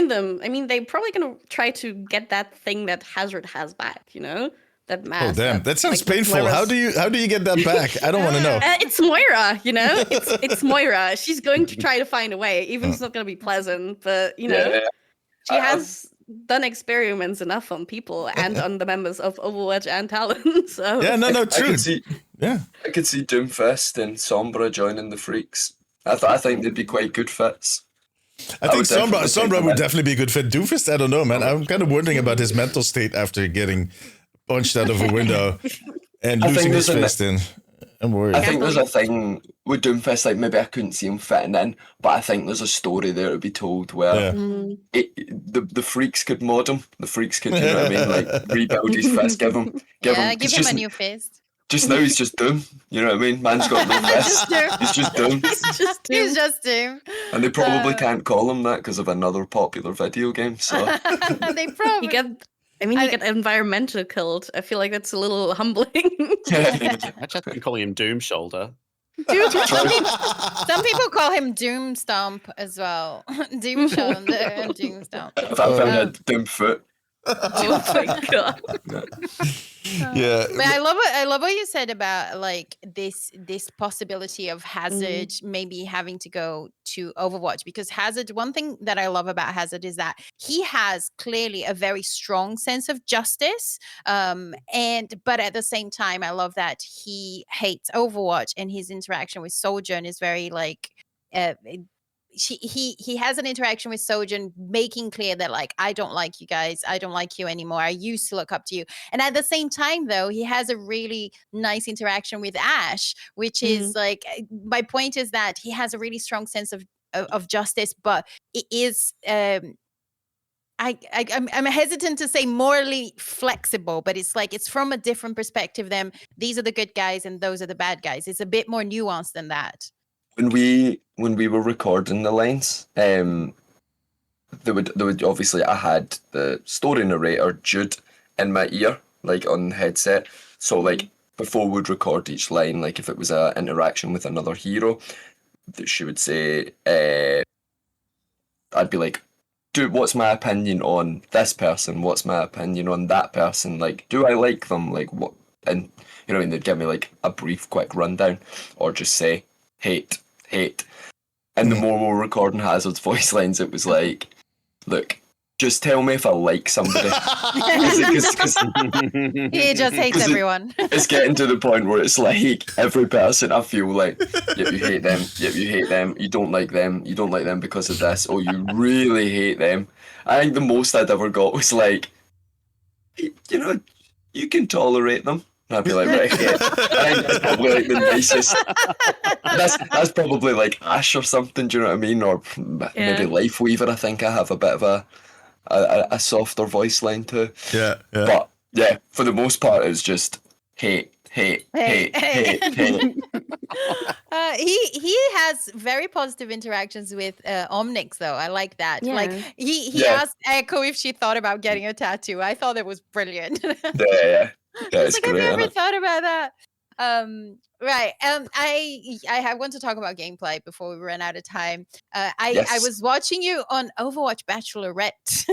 them. I mean, they're probably gonna try to get that thing that Hazard has back. That mask. Oh, damn. That sounds like, painful. Moira's- How do you get that back? I don't want to know. It's Moira, it's Moira. She's going to try to find a way, even if it's not going to be pleasant. But she has done experiments enough on people and on the members of Overwatch and Talon. So Yeah, no, true. I could see Doomfist and Sombra joining the freaks. I think they'd be quite good fits. I think would definitely Sombra think would that. definitely be a good fit. Doofus, I don't know, man. I'm kind of wondering about his mental state after getting punched out of a window and I losing think his there's fist in. I'm worried. I think there's a thing with Doomfist, like maybe I couldn't see him fitting in, but I think there's a story there to be told where the freaks could mod him. The freaks could, you know what I mean? Like rebuild his fist, give him. Give 'cause him just, a new fist. Just now he's just Doom. You know what I mean? Man's got no fist. Doom. He's just Doom. He's just Doom. And they probably can't call him that because of another popular video game. So They probably. you get environmental killed. I feel like that's a little humbling. I just been calling him Doom Shoulder. Doom. Some people call him Doom Stomp as well. Doom Shoulder and Doom Stomp. if I found a Doom foot, Oh my god. Yeah. But I love what you said about like this possibility of Hazard maybe having to go to Overwatch, because Hazard, one thing that I love about Hazard is that he has clearly a very strong sense of justice, but at the same time I love that he hates Overwatch, and his interaction with Sojourn is very like he has an interaction with Sojourn making clear that, like, I don't like you guys, I don't like you anymore, I used to look up to you. And at the same time, though, he has a really nice interaction with Ash, which is like, my point is that he has a really strong sense of justice, but it is I'm hesitant to say morally flexible, but it's like it's from a different perspective than these are the good guys and those are the bad guys. It's a bit more nuanced than that. when we were recording the lines, there would obviously, I had the story narrator Jude in my ear, like on headset. So like before we'd record each line, like if it was an interaction with another hero, that she would say, I'd be like, dude, what's my opinion on this person? What's my opinion on that person? Like, do I like them? Like what? And you know, they'd give me like a brief, quick rundown, or just say hate. And the more we were recording Hazard's voice lines, it was like, look, just tell me if I like somebody. Cause He just hates everyone. it's getting to the point where it's like every person I feel like, yep, you hate them, yep, you hate them, you don't like them because of this, or you really hate them. I think the most I'd ever got was like, you know, you can tolerate them. And I'd be like, right, yeah. I think that's probably like the nicest. That's probably like Ash or something, do you know what I mean? Or maybe Lifeweaver, I think I have a bit of a softer voice line too. Yeah. But yeah, for the most part, it's just hate. He has very positive interactions with Omnic, though. I like that. Yeah. Like he asked Echo if she thought about getting a tattoo. I thought that was brilliant. Yeah, it's like, great. I've never thought about that. Right. I want to talk about gameplay before we run out of time. I was watching you on Overwatch Bachelorette.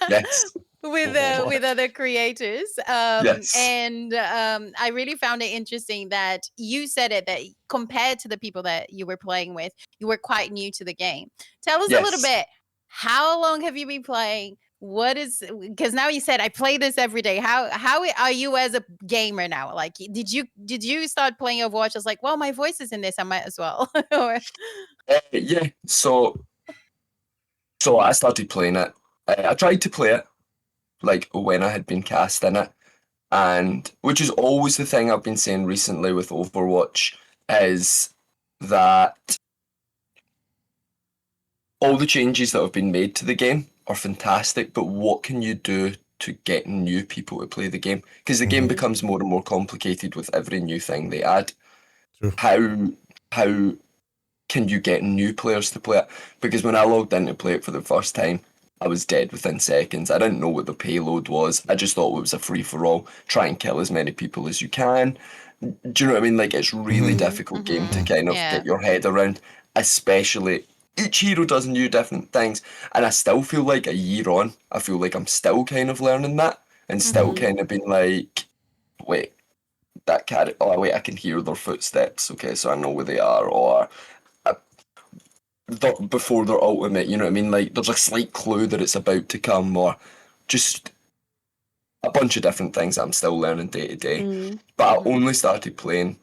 Yes. with other creators. Yes. And I really found it interesting that you said it, that compared to the people that you were playing with, you were quite new to the game. Tell us a little Yes. bit. How long have you been playing? What is, because now you said I play this every day. How are you as a gamer now? Like, did you start playing Overwatch? I was like, well, my voice is in this, I might as well. Yeah. So I started playing it. I tried to play it like when I had been cast in it, and which is always the thing I've been saying recently with Overwatch, is that all the changes that have been made to the game are fantastic, but what can you do to get new people to play the game? Because the game becomes more and more complicated with every new thing they add. True. How can you get new players to play it? Because when I logged in to play it for the first time, I was dead within seconds. I didn't know what the payload was. I just thought it was a free-for-all. Try and kill as many people as you can. Do you know what I mean? Like, it's really difficult game to kind of get your head around, especially each hero does new different things. And I still feel like a year on, I feel like I'm still kind of learning that and still kind of being like, wait, that character, oh wait, I can hear their footsteps. Okay, so I know where they are. Or before their ultimate, you know what I mean? Like, there's a slight clue that it's about to come, or just a bunch of different things that I'm still learning day to day. But I only started playing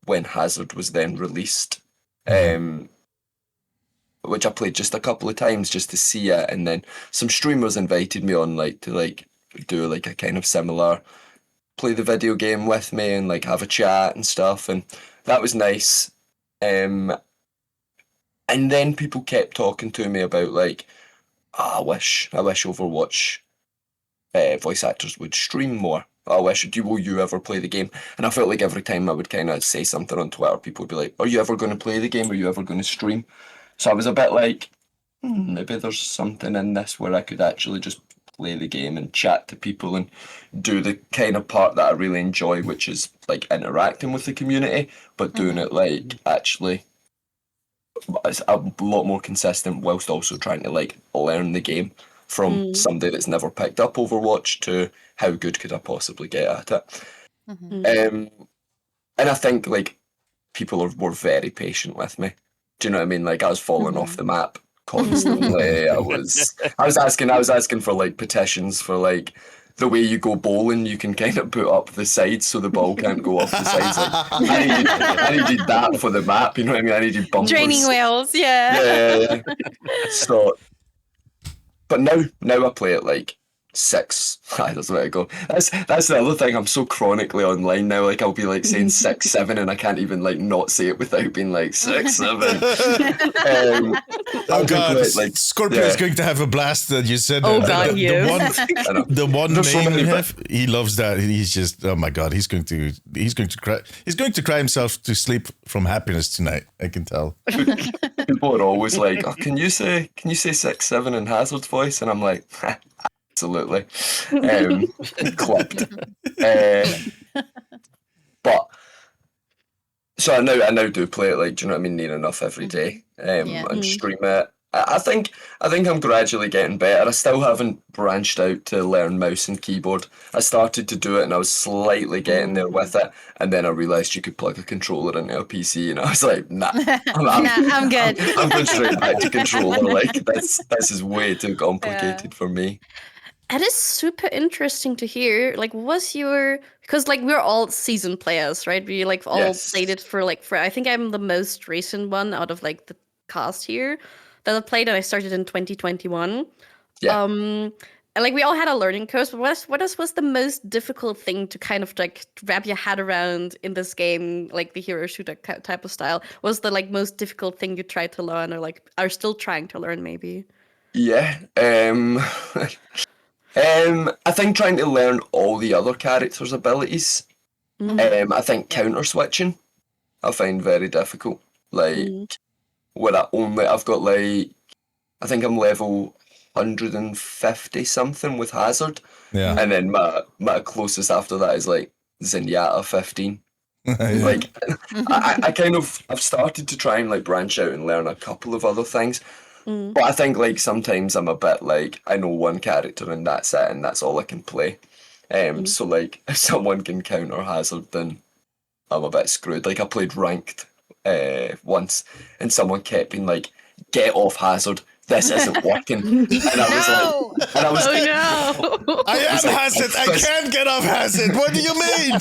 when Hazard was then released, which I played just a couple of times just to see it, and then some streamers invited me on to do like a kind of similar, play the video game with me and like have a chat and stuff, and that was nice. And then people kept talking to me about like, I wish Overwatch voice actors would stream more. Will you ever play the game? And I felt like every time I would kind of say something on Twitter, people would be like, are you ever going to play the game? Are you ever going to stream? So I was a bit like, maybe there's something in this where I could actually just play the game and chat to people and do the kind of part that I really enjoy, which is like interacting with the community, but doing it like actually it's a lot more consistent, whilst also trying to like learn the game from somebody that's never picked up Overwatch to how good could I possibly get at it. And I think like people were very patient with me. Do you know what I mean? Like, I was falling off the map constantly. I was asking for like petitions for like the way you go bowling, you can kind of put up the sides so the ball can't go off the sides. Like, I needed that for the map, you know what I mean? I needed bumpers. Draining wheels, yeah. So, but now I play it like 6. That's where I go. That's the other thing. I'm so chronically online now. Like, I'll be like saying 6, 7, and I can't even like not say it without being like 6, 7. Oh god, Scorpio is going to have a blast that you said. The one name you have, he loves that. He's just, oh my god, he's going to cry. He's going to cry himself to sleep from happiness tonight. I can tell. People are always like, "Oh, can you say 6, 7 in Hazard's voice?" And I'm like, absolutely, clipped. But so I now do play it like, do you know what I mean, near enough every day, and stream it. I think I'm gradually getting better. I still haven't branched out to learn mouse and keyboard. I started to do it and I was slightly getting there with it, and then I realised you could plug a controller into a PC, and I was like, nah, I'm good. I'm going straight back to controller. Like, this is way too complicated for me. That is super interesting to hear. Like, because like we're all seasoned players, right? We like all played it for I think I'm the most recent one out of like the cast here that I played, and I started in 2021. Yeah. And like we all had a learning curve, but what was the most difficult thing to kind of like wrap your head around in this game, like the hero shooter type of style? Was the like most difficult thing you tried to learn, or like are still trying to learn maybe? Yeah. I think trying to learn all the other characters' abilities. I think counter switching I find very difficult. Like, where I've got like, I think I'm level 150 something with Hazard. Yeah. And then my closest after that is like Zenyatta 15. Like, I've started to try and like branch out and learn a couple of other things. But I think like sometimes I'm a bit like I know one character and that's it, and that's all I can play. So like if someone can counter Hazard, then I'm a bit screwed. Like I played ranked once, and someone kept being like, "Get off Hazard. This isn't working." And I was like, no. I am Hazard. I can't get off Hazard. What do you mean?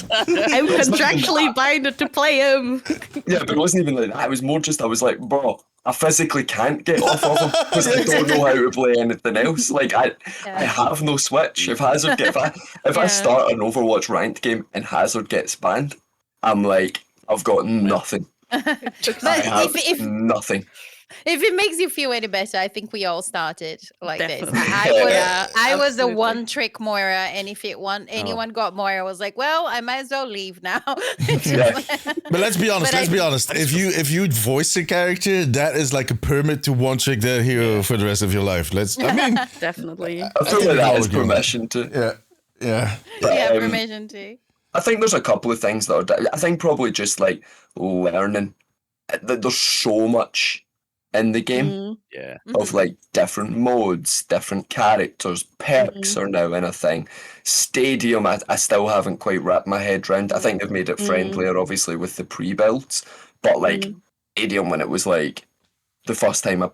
I'm contractually binded to play him. Yeah, but it wasn't even like that. It was more just I was like, bro, I physically can't get off of him because I don't know how to play anything else. Like I have no switch. If Hazard if I start an Overwatch ranked game and Hazard gets banned, I'm like, I've got nothing. I have nothing. If it makes you feel any better, I think we all started like Definitely. this. I was the one trick Moira, and if anyone got Moira, I was like, well, I might as well leave now. But let's be honest. If you voice a character, that is like a permit to one trick that hero for the rest of your life. Definitely. I feel like that is permission to. Yeah. Permission to. I think there's a couple of things that are. I think probably just like learning. There's so much in the game of like different modes, different characters, perks are now in a thing. Stadium, I still haven't quite wrapped my head around. I think they've made it friendlier, obviously, with the pre-builds, but like Stadium, when it was like the first time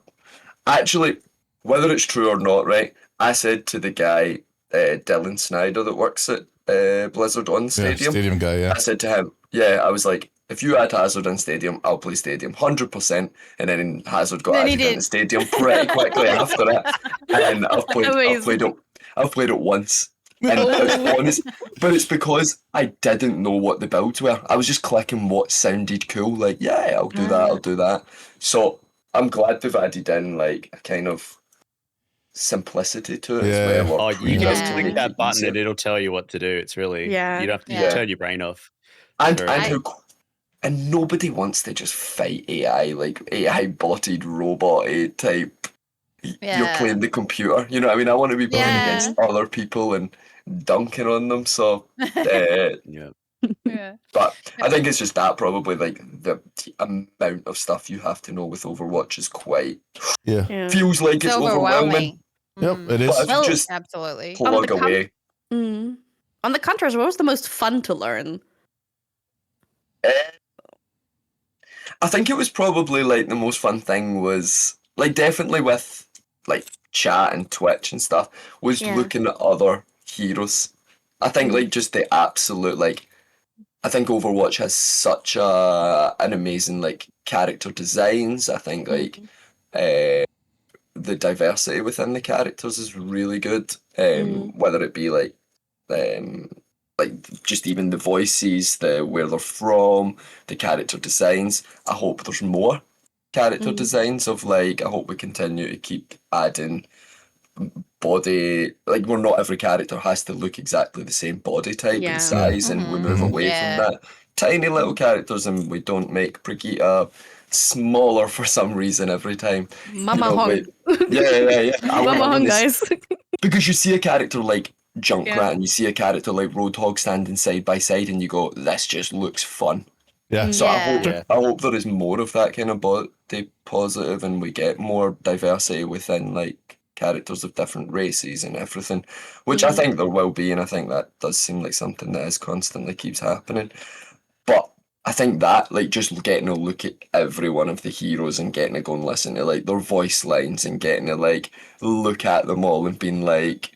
actually, whether it's true or not, right? I said to the guy, Dylan Snyder, that works at Blizzard on Stadium. Stadium guy, yeah. I said to him, I was like, if you add Hazard in Stadium, I'll play Stadium 100%. And then Hazard got added in Stadium pretty quickly after it. And I've played it once. And it's honest, but it's because I didn't know what the builds were. I was just clicking what sounded cool. Like, I'll do that, I'll do that. So I'm glad they've added in like a kind of simplicity to it as well. Oh, you can just click that button and it'll tell you what to do. It's really, you don't have to turn your brain off. And nobody wants to just fight AI, like AI-botted robot type. You're playing the computer. You know what I mean? I want to be playing against other people and dunking on them. So, but I think it's just that probably like the amount of stuff you have to know with Overwatch is quite feels like it's overwhelming. Yep, it is. But just absolutely plug away. On the contrast, what was the most fun to learn? I think it was probably like the most fun thing was like definitely with like chat and Twitch and stuff was looking at other heroes. I think like just the absolute like I think Overwatch has such an amazing like character designs. I think like the diversity within the characters is really good. Whether it be like just even the voices, where they're from, the character designs. I hope there's more character designs of like, I hope we continue to keep adding body, like where not every character has to look exactly the same body type and size, and we move away from that. Tiny little characters, and we don't make Brigitte smaller for some reason every time. Mama Hong. Mama Hong, guys. Because you see a character like Junkrat and you see a character like Roadhog standing side by side and you go, this just looks fun. So I hope there is more of that kind of body positive and we get more diversity within like characters of different races and everything, which I think there will be, and I think that does seem like something that is constantly keeps happening. But I think that like just getting a look at every one of the heroes and getting to go and listen to like their voice lines and getting to like look at them all and being like,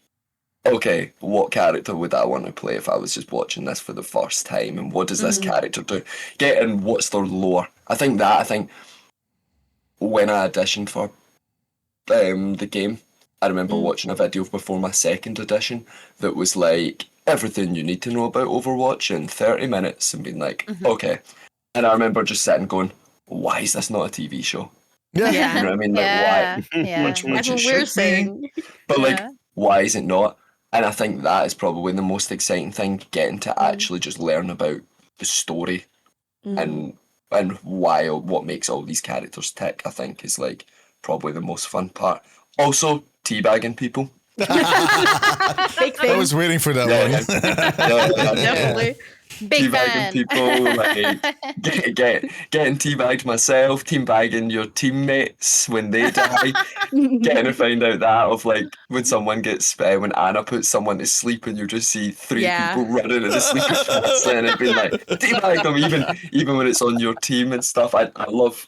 okay, what character would I want to play if I was just watching this for the first time? And what does this character do? Getting what's their lore. I think when I auditioned for the game, I remember watching a video before my second edition that was like, everything you need to know about Overwatch in 30 minutes, and being like, okay. And I remember just sitting going, why is this not a TV show? Yeah. You know what I mean? Like, why? That's what we're saying. But like, why is it not? And I think that is probably the most exciting thing, getting to actually just learn about the story and why, what makes all these characters tick, I think is like probably the most fun part. Also, teabagging people. Big thing. I was waiting for that one. Definitely. Big teabagging fan. people, like getting teabagged myself, teabagging your teammates when they die, getting to find out that of like when someone gets when Anna puts someone to sleep and you just see three Yeah. people running in the sleeping spots and it being like teabag them even when it's on your team and stuff. I love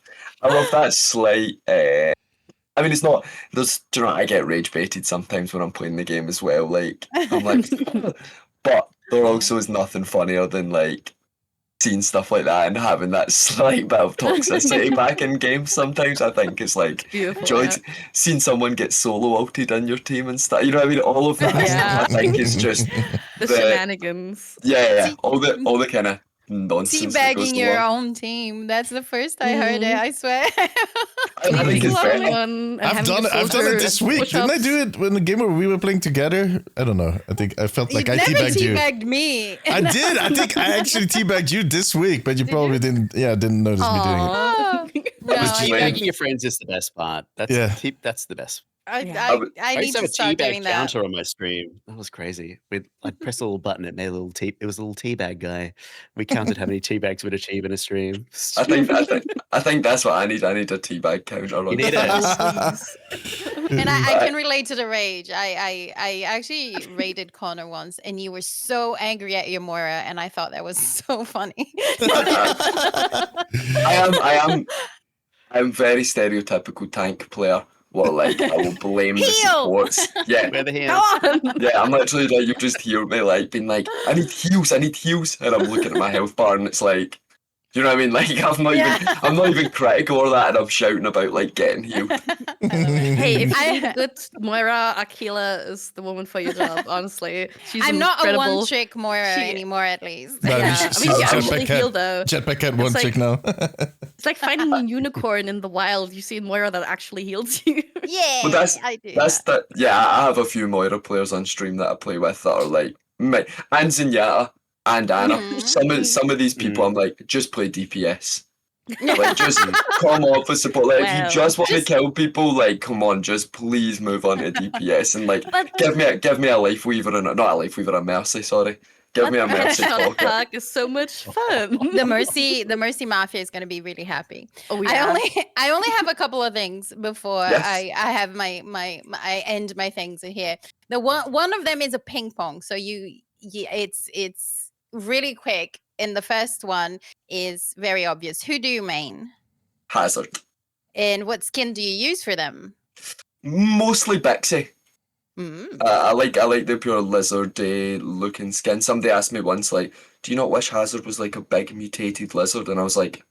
that slight. I mean, it's not. Do you know? I get rage baited sometimes when I'm playing the game as well. Like I'm like, but there also is nothing funnier than like seeing stuff like that and having that slight bit of toxicity back in games. Sometimes I think it's like Beautiful. joy Yeah. seeing someone get solo ulted in your team and stuff. You know what I mean? All of that Yeah. stuff I think is just The shenanigans. yeah. All the kind of nonsense that goes Teabagging your along. own team. That's the first I heard it, I swear. I think it's Lovely very, one and I've having done a it. I've done soldier it this week. push-ups. Didn't I do it when the game where we were playing together? I don't know. I think I felt like You I never teabagged you. teabagged me. I did. I think I actually teabagged you this week, but you probably didn't. Yeah, didn't notice me doing it. Oh, no, just I, like- Teabagging your friends is the best part. That's Yeah. that's the best. Yeah. I I need used to to have a start doing teabag that. counter on my stream. That was crazy. I'd press a little button, it made a little it was a little teabag guy. We counted how many teabags we'd achieve in a stream. I think that's what I need. I need a teabag counter. On You need this. it. And I can relate to the rage. I actually raided Connor once, and you were so angry at your Moira, and I thought that was so funny. I'm very stereotypical tank player. Well, like I will blame the Heal! supports. Yeah, Where the Go hands? on. yeah. I'm literally like you just hear me like being like, I need heals, and I'm looking at my health bar, and it's like, you know what I mean? Like I'm not even critical or that, and I'm shouting about like getting healed. Hey, if you need a good Moira, Aquila is the woman for your job, honestly. She's I'm not a incredible. one-trick Moira She- anymore, at least. No, Yeah, she's I mean, you actually Jetpack Cat. heal though. Jetpack Cat one like- chick now. It's like finding a unicorn in the wild. You see a Moira that actually heals you. Yeah, But I do. That's that. that. Yeah, I have a few Moira players on stream that I play with that are like me and Zenyatta and Anna. Mhm. Some of these people, I'm like, just play DPS. Like, just come off for support. Like, if Well, you just want to just- kill people, like, come on, just please move on to DPS and like But give me a life weaver and not a life weaver, a mercy. Sorry, give me a mercy Shot pocket. Park is so much fun. the Mercy Mafia is going to be really happy. Oh yeah. I only have a couple of things before Yes. I have I end my things in here. The one of them is a ping pong. So it's really quick. And the first one is very obvious. Who do you main? Hazard. And what skin do you use for them? Mostly Bixie. Mm. I like the pure lizardy looking skin. Somebody asked me once, like, do you not wish Hazard was like a big mutated lizard? And I was like,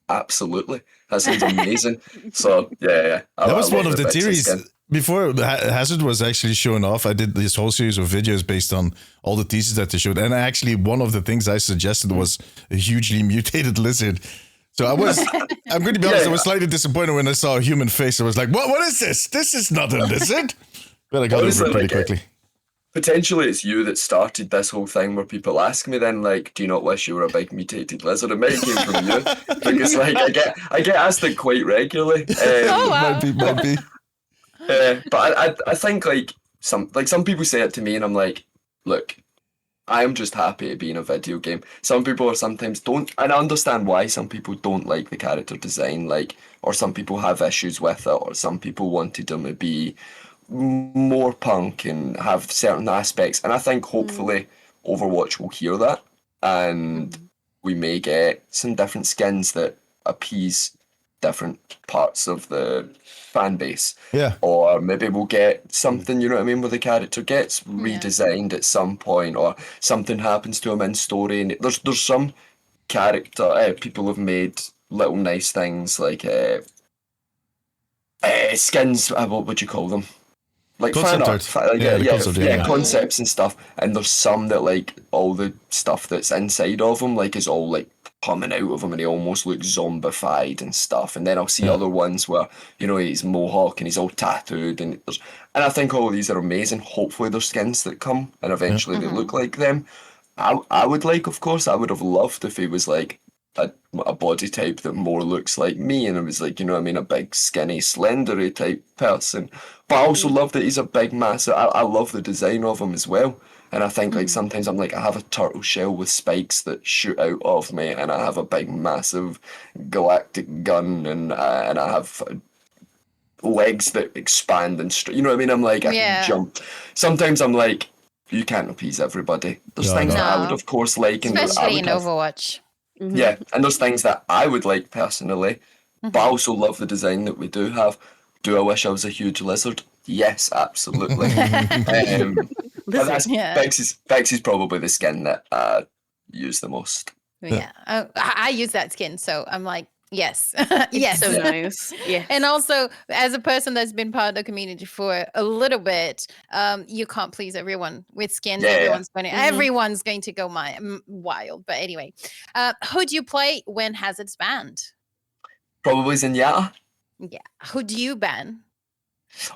absolutely. That sounds amazing. So yeah. That was I one love of the Bixie theories. skin. Before Hazard was actually shown off, I did this whole series of videos based on all the teasers that they showed. And actually, one of the things I suggested was a hugely mutated lizard. So I'm going to be honest, I was slightly disappointed when I saw a human face. I was like, what is this? This is not a lizard. But I got Honestly, over it pretty like, quickly. Potentially it's you that started this whole thing where people ask me then, like, do you not wish you were a big mutated lizard? It might have came from you. Because like I get asked it quite regularly. Oh, wow. Might be. But I think like some people say it to me and I'm like, look, I am just happy to be in a video game. Some people are sometimes don't, and I understand why some people don't like the character design, like, or some people have issues with it, or some people wanted them to be more punk and have certain aspects. And I think hopefully Overwatch will hear that, and we may get some different skins that appease different parts of the fan base. Yeah. Or maybe we'll get something, you know what I mean, where the character gets redesigned at some point, or something happens to him in story. And there's some character people have made little nice things like skins. What would you call them? Like Concept fan art. art, Yeah, the concept, yeah. concepts and stuff. And there's some that like all the stuff that's inside of him like is all like coming out of him, and he almost looks zombified and stuff. And then I'll see other ones where, you know, he's mohawk and he's all tattooed, and I think all of these are amazing. Hopefully there's skins that come and eventually they look like them. I would like, of course, I would have loved if he was like a body type that more looks like me, and I was like, you know what I mean, a big, skinny, slendery type person. But I also love that he's a big, massive. I love the design of him as well. And I think like sometimes I'm like, I have a turtle shell with spikes that shoot out of me, and I have a big, massive galactic gun, and I have legs that expand and you know what I mean? I'm like, I can jump. Sometimes I'm like, you can't appease everybody. There's things that I would, of course, like, and especially in Overwatch. Yeah, and there's things that I would like personally, but I also love the design that we do have. Do I wish I was a huge lizard? Yes, absolutely. But that's Bexy's probably the skin that I use the most. Yeah, I use that skin, so I'm like, yes, yes, so nice. Yeah, and also as a person that's been part of the community for a little bit, you can't please everyone with skins. Everyone's going to go wild. But anyway, who do you play when Hazard's banned? Probably Zenyatta. Yeah, who do you ban?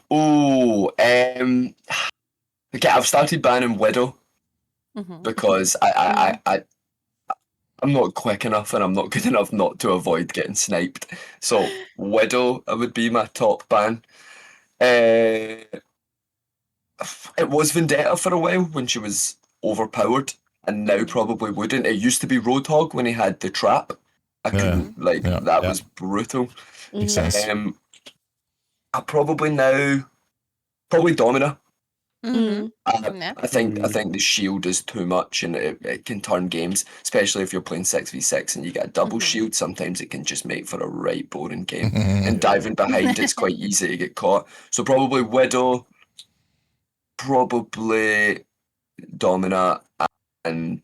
Oh, okay, I've started banning Widow because I'm not quick enough and I'm not good enough not to avoid getting sniped. So Widow would be my top ban. It was Vendetta for a while when she was overpowered, and now probably wouldn't. It used to be Roadhog when he had the trap. I couldn't that was brutal. Makes sense. I probably Domina. I think the shield is too much, and it can turn games, especially if you're playing 6v6 and you get a double shield. Sometimes it can just make for a right boring game. And diving behind it's quite easy to get caught. So probably Widow, probably Domina, and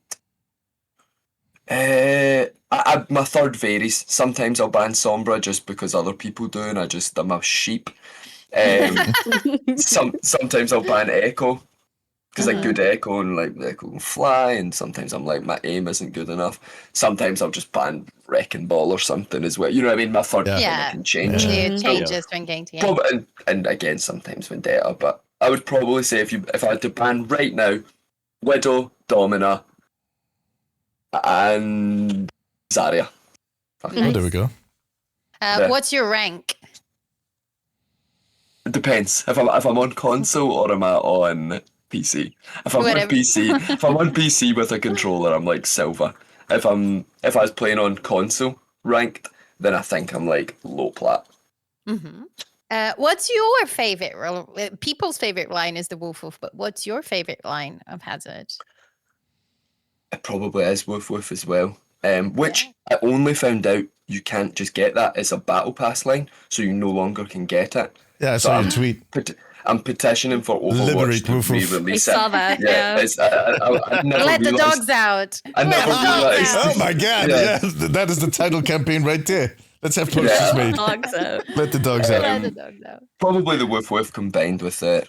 my third varies. Sometimes I'll ban Sombra just because other people do, and I'm a sheep. Sometimes I'll ban Echo because like good Echo, and like the Echo can fly, and sometimes I'm like, my aim isn't good enough. Sometimes I'll just ban Wrecking Ball or something as well. You know what I mean? My third can change. It changes from game to game. Probably, and again sometimes Vendetta, but I would probably say if I had to ban right now, Widow, Domina, and Zarya. Nice. Oh, there we go. What's your rank? It depends. If I'm on console or am I on PC? If I'm on PC with a controller, I'm like silver. If I was playing on console ranked, then I think I'm like low plat. What's your favorite? People's favorite line is the Woof Woof, but what's your favorite line of Hazard? It probably is Woof Woof as well. Which I only found out you can't just get that. It's a battle pass line, so you no longer can get it. Yeah, I saw your tweet. I'm petitioning for Overwatch to re-release it. I saw that. Yeah. I never Let the realised, dogs out. I never realised. Oh my god! Yeah. That is the title campaign right there. Let's have posters made. Dogs out. Let the dogs out. Let the dogs out. Probably the Woof Woof combined with the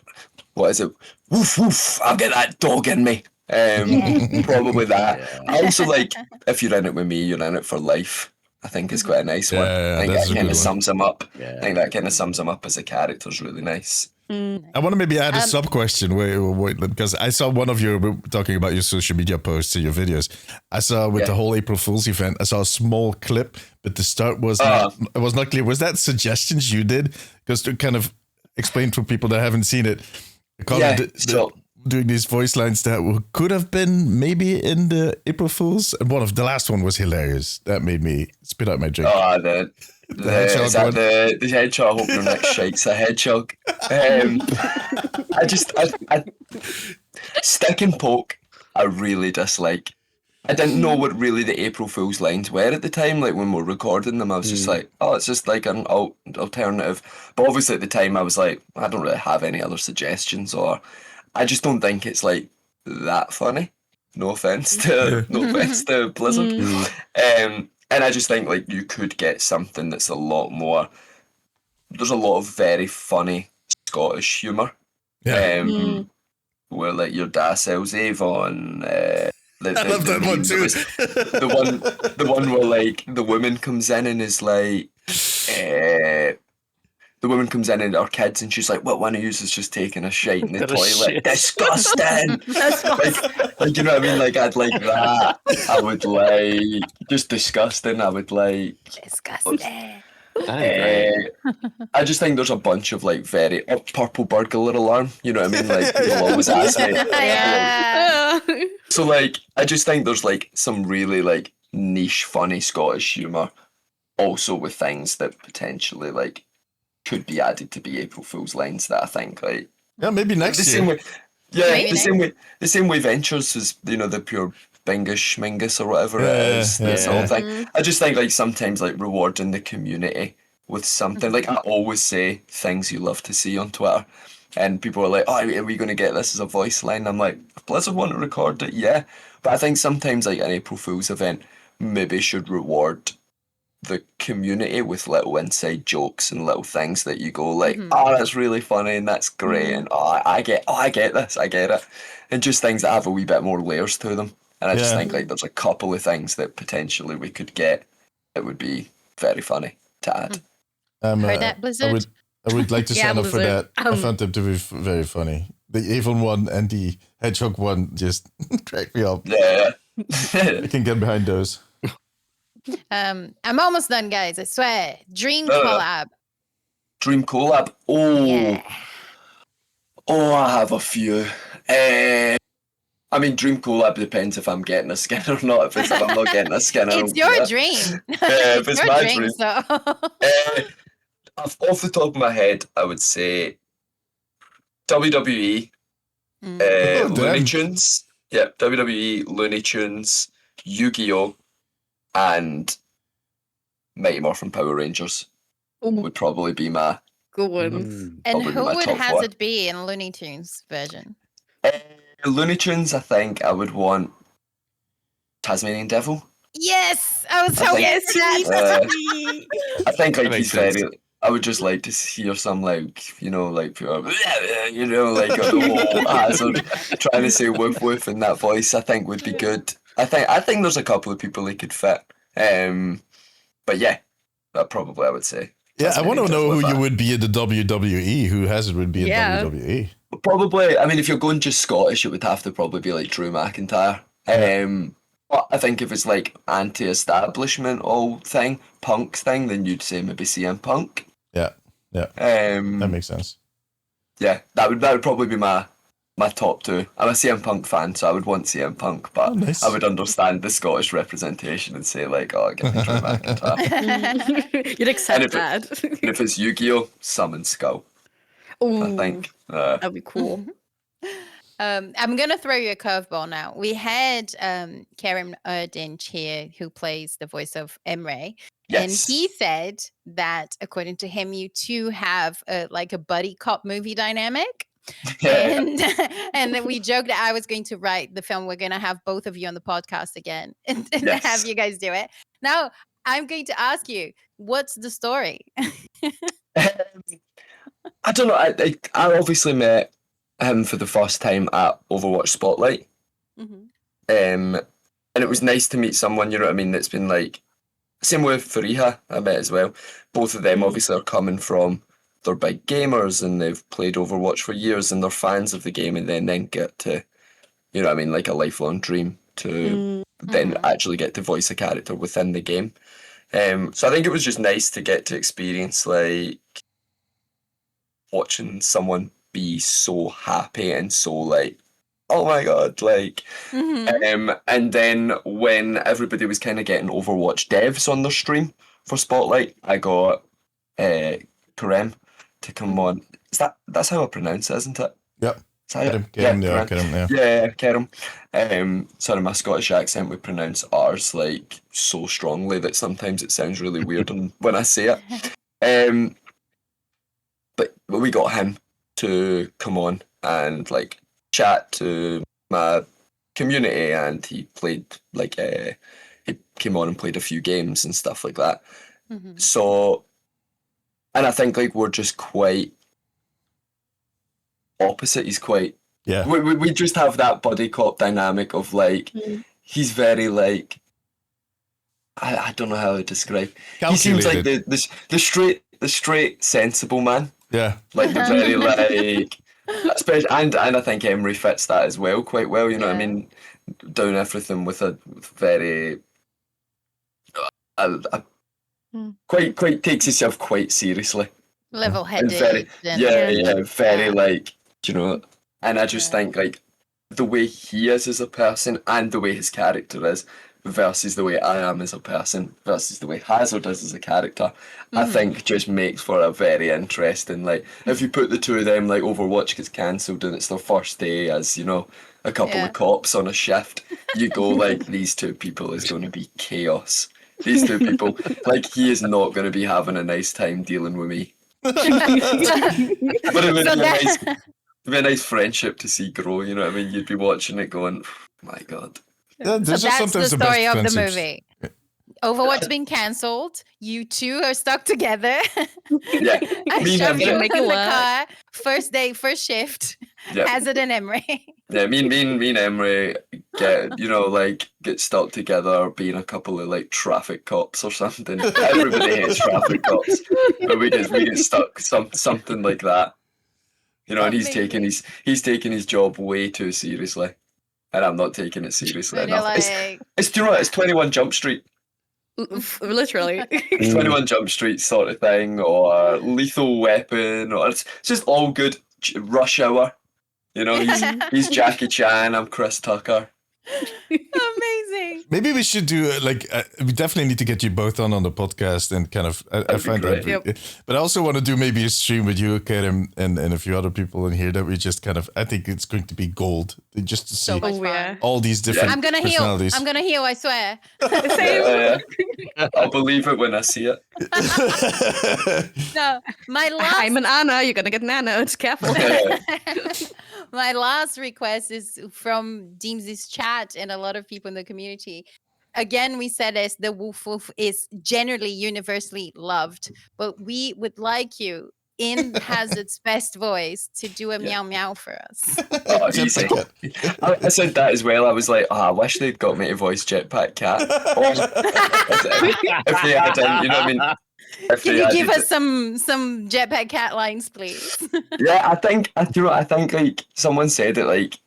what is it? Woof woof! I'll get that dog in me. Probably that. I also like if you're in it with me, you're in it for life. I think it's quite a nice one. I think that kind of sums him up. I think that kind of sums him up as a character. Is really nice. I want to maybe add a sub question because I saw one of you talking about your social media posts and your videos. I saw with the whole April Fool's event, I saw a small clip, but the start was not clear. Was that suggestions you did? Because to kind of explain to people that haven't seen it, doing these voice lines that could have been maybe in the April Fool's, and the last one was hilarious. That made me spit out my drink. Oh, the hedgehog. The hedgehog. I hope your next shite's a hedgehog. I stick and poke. I really dislike. I didn't know what really the April Fool's lines were at the time. Like when we were recording them, I was just like, oh, it's just like an alternative. But obviously at the time, I was like, I don't really have any other suggestions, or I just don't think it's like that funny. No offense to Blizzard. And I just think like you could get something that's a lot more. There's a lot of very funny Scottish humour. Where like your Dacel's Avon. I love that one too. The one where like the woman comes in and is like, the woman comes in and her kids, and she's like, "What one of yous is just taking a shite in the Got a toilet? shit." Disgusting!" like you know what I mean? Like I'd like that. I would like just disgusting. I would like. Disgusting. That'd be great. I just think there's a bunch of like very purple burglar alarm. You know what I mean? Like people always ask me. Yeah. So like I just think there's like some really like niche, funny Scottish humour, also with things that potentially like could be added to be April Fool's lines that I think like Yeah, maybe next the year. same way. Yeah, Maybe the same way Ventures is, you know, the pure Bingus Schmingus or whatever it is. Yeah, This yeah. whole thing. I just think like sometimes like rewarding the community with something. Like I always say things you love to see on Twitter. And people are like, "Oh, are we going to get this as a voice line?" I'm like, if Blizzard want to record it, yeah. But I think sometimes like an April Fool's event maybe should reward the community with little inside jokes and little things that you go like, "Oh, that's really funny and that's great," and I get this, I get it, and just things that have a wee bit more layers to them. And I just Yeah. think like there's a couple of things that potentially we could get. It would be very funny to add. Heard that, Blizzard? I would like to Yeah, sign up for Blizzard. that. I found them to be very funny. The evil one and the hedgehog one just crack me up. Yeah. I can get behind those. I'm almost done, guys. I swear. Dream Uh, collab. Dream collab. Oh, Yeah. oh, I have a few. I mean, dream collab depends if I'm getting a skin or not. If I'm not getting a skin, I It's don't your care. dream. if it's your my dream, dream. so Off the top of my head, I would say WWE, Mm. Oh, damn. Looney Tunes. Yeah, WWE, Looney Tunes, Yu-Gi-Oh, and Mighty Morphin Power Rangers would probably be my. Good ones. Mm. And probably who my would top has one. it be in Looney Tunes version? Looney Tunes, I think I would want Tasmanian Devil. Yes, I was I so think- that. I think That like makes he's very. sense. I would just like to hear some like, you know, like you know, like the whole hazard trying to say woof woof in that voice. I think would be good. I think there's a couple of people he could fit. But yeah, that probably I would say. Yeah, I want to Tasmanian know Devil who with you that. would be in the WWE. Who has it would be in Yeah. WWE? Probably. I mean, if you're going just Scottish, it would have to probably be like Drew McIntyre. But I think if it's like anti-establishment all thing, punk thing, then you'd say maybe CM Punk. Yeah, that makes sense. Yeah, that would probably be my top two. I'm a CM Punk fan, so I would want CM Punk, but Oh, nice. I would understand the Scottish representation and say like, "Oh, give me Drew McIntyre." You'd accept And that. And if it's Yu-Gi-Oh, Summon Skull. I Ooh, think. that'd be cool. I'm gonna throw you a curveball now. We had Kerem Erdinch here, who plays the voice of Emre, and Yes. he said that according to him, you two have like a buddy cop movie dynamic. And and then we joked that I was going to write the film. We're going to have both of you on the podcast again and Yes. have you guys do it. Now, I'm going to ask you, what's the story? I don't know. I obviously met him for the first time at Overwatch Spotlight. Mhm. And it was nice to meet someone, you know what I mean, that's been like, same with Fariha, I met as well. Both of them obviously are coming from, they're big gamers and they've played Overwatch for years and they're fans of the game, and then get to, you know what I mean, like a lifelong dream to then actually get to voice a character within the game. So I think it was just nice to get to experience like watching someone be so happy and so like, oh my god, like, and then when everybody was kind of getting Overwatch devs on their stream for Spotlight, I got Kerem to come on. That's how I pronounce it, isn't it? Yep. Is that it? Get him, Kerem. yeah. Yeah, Kerem. Sorry, my Scottish accent would pronounce R's like so strongly that sometimes it sounds really weird when I say it. But we got him to come on and like chat to my community, and he played like he came on and played a few games and stuff like that. So, and I think like we're just quite opposite. He's quite we just have that buddy cop dynamic of like he's very like I don't know how to describe. He seems like the the straight, sensible man. Yeah. Like the very like, especially, and I think Emery fits that as well quite well. You know what I mean? Doing everything with a very, quite takes himself quite seriously. Level-headed. Very like, you know. And I just think like the way he is as a person and the way his character is versus the way I am as a person versus the way Hazard is as a character, I think just makes for a very interesting, like, if you put the two of them, like, Overwatch gets cancelled and it's their first day as, you know, a couple of cops on a shift, you go, like, these two people is going to be chaos. These two people, like, he is not going to be having a nice time dealing with me. But it would be a nice friendship to see grow, you know what I mean? You'd be watching it going, my God. Yeah, So that's the story of the friendships. movie. Overwatch being cancelled. You two are stuck together. Yeah. I Me shove and you in Emery. Make it the work. car. First day, first shift. Yeah. Hazard and Emery. Yeah, me and Emery get stuck together being a couple of like traffic cops or something. Everybody hates traffic cops, but we get stuck something like that. You know, and he's taking his job way too seriously, and I'm not taking it seriously And you're enough. like, It's do you know what? It's 21 Jump Street. Literally. It's 21 Jump Street sort of thing, or Lethal Weapon, or it's just all good. Rush Hour. You know, he's Jackie Chan, I'm Chris Tucker. amazing. Maybe we should do we definitely need to get you both on the podcast and kind of I find that. Yep. But I also want to do maybe a stream with you, Kerem, and a few other people in here that we just kind of. I think it's going to be gold just to see So much Oh, yeah. fun. all these different I'm gonna heal. personalities. I'm gonna heal, I swear. Yeah. I'll believe it when I see it. No, my last I'm an Anna. You're gonna get nanoed. Careful. my last request is from Deems's chat and a lot of people in the community. Again, we said this, the woof woof is generally universally loved, but we would like you in Hazard's best voice to do a meow meow for us. Oh, easy. I said that as well. I was like, I wish they'd got me to voice Jetpack Cat. If they hadn't, you know what I mean? Can you give us some Jetpack Cat lines, please? Yeah, I think like someone said it, like,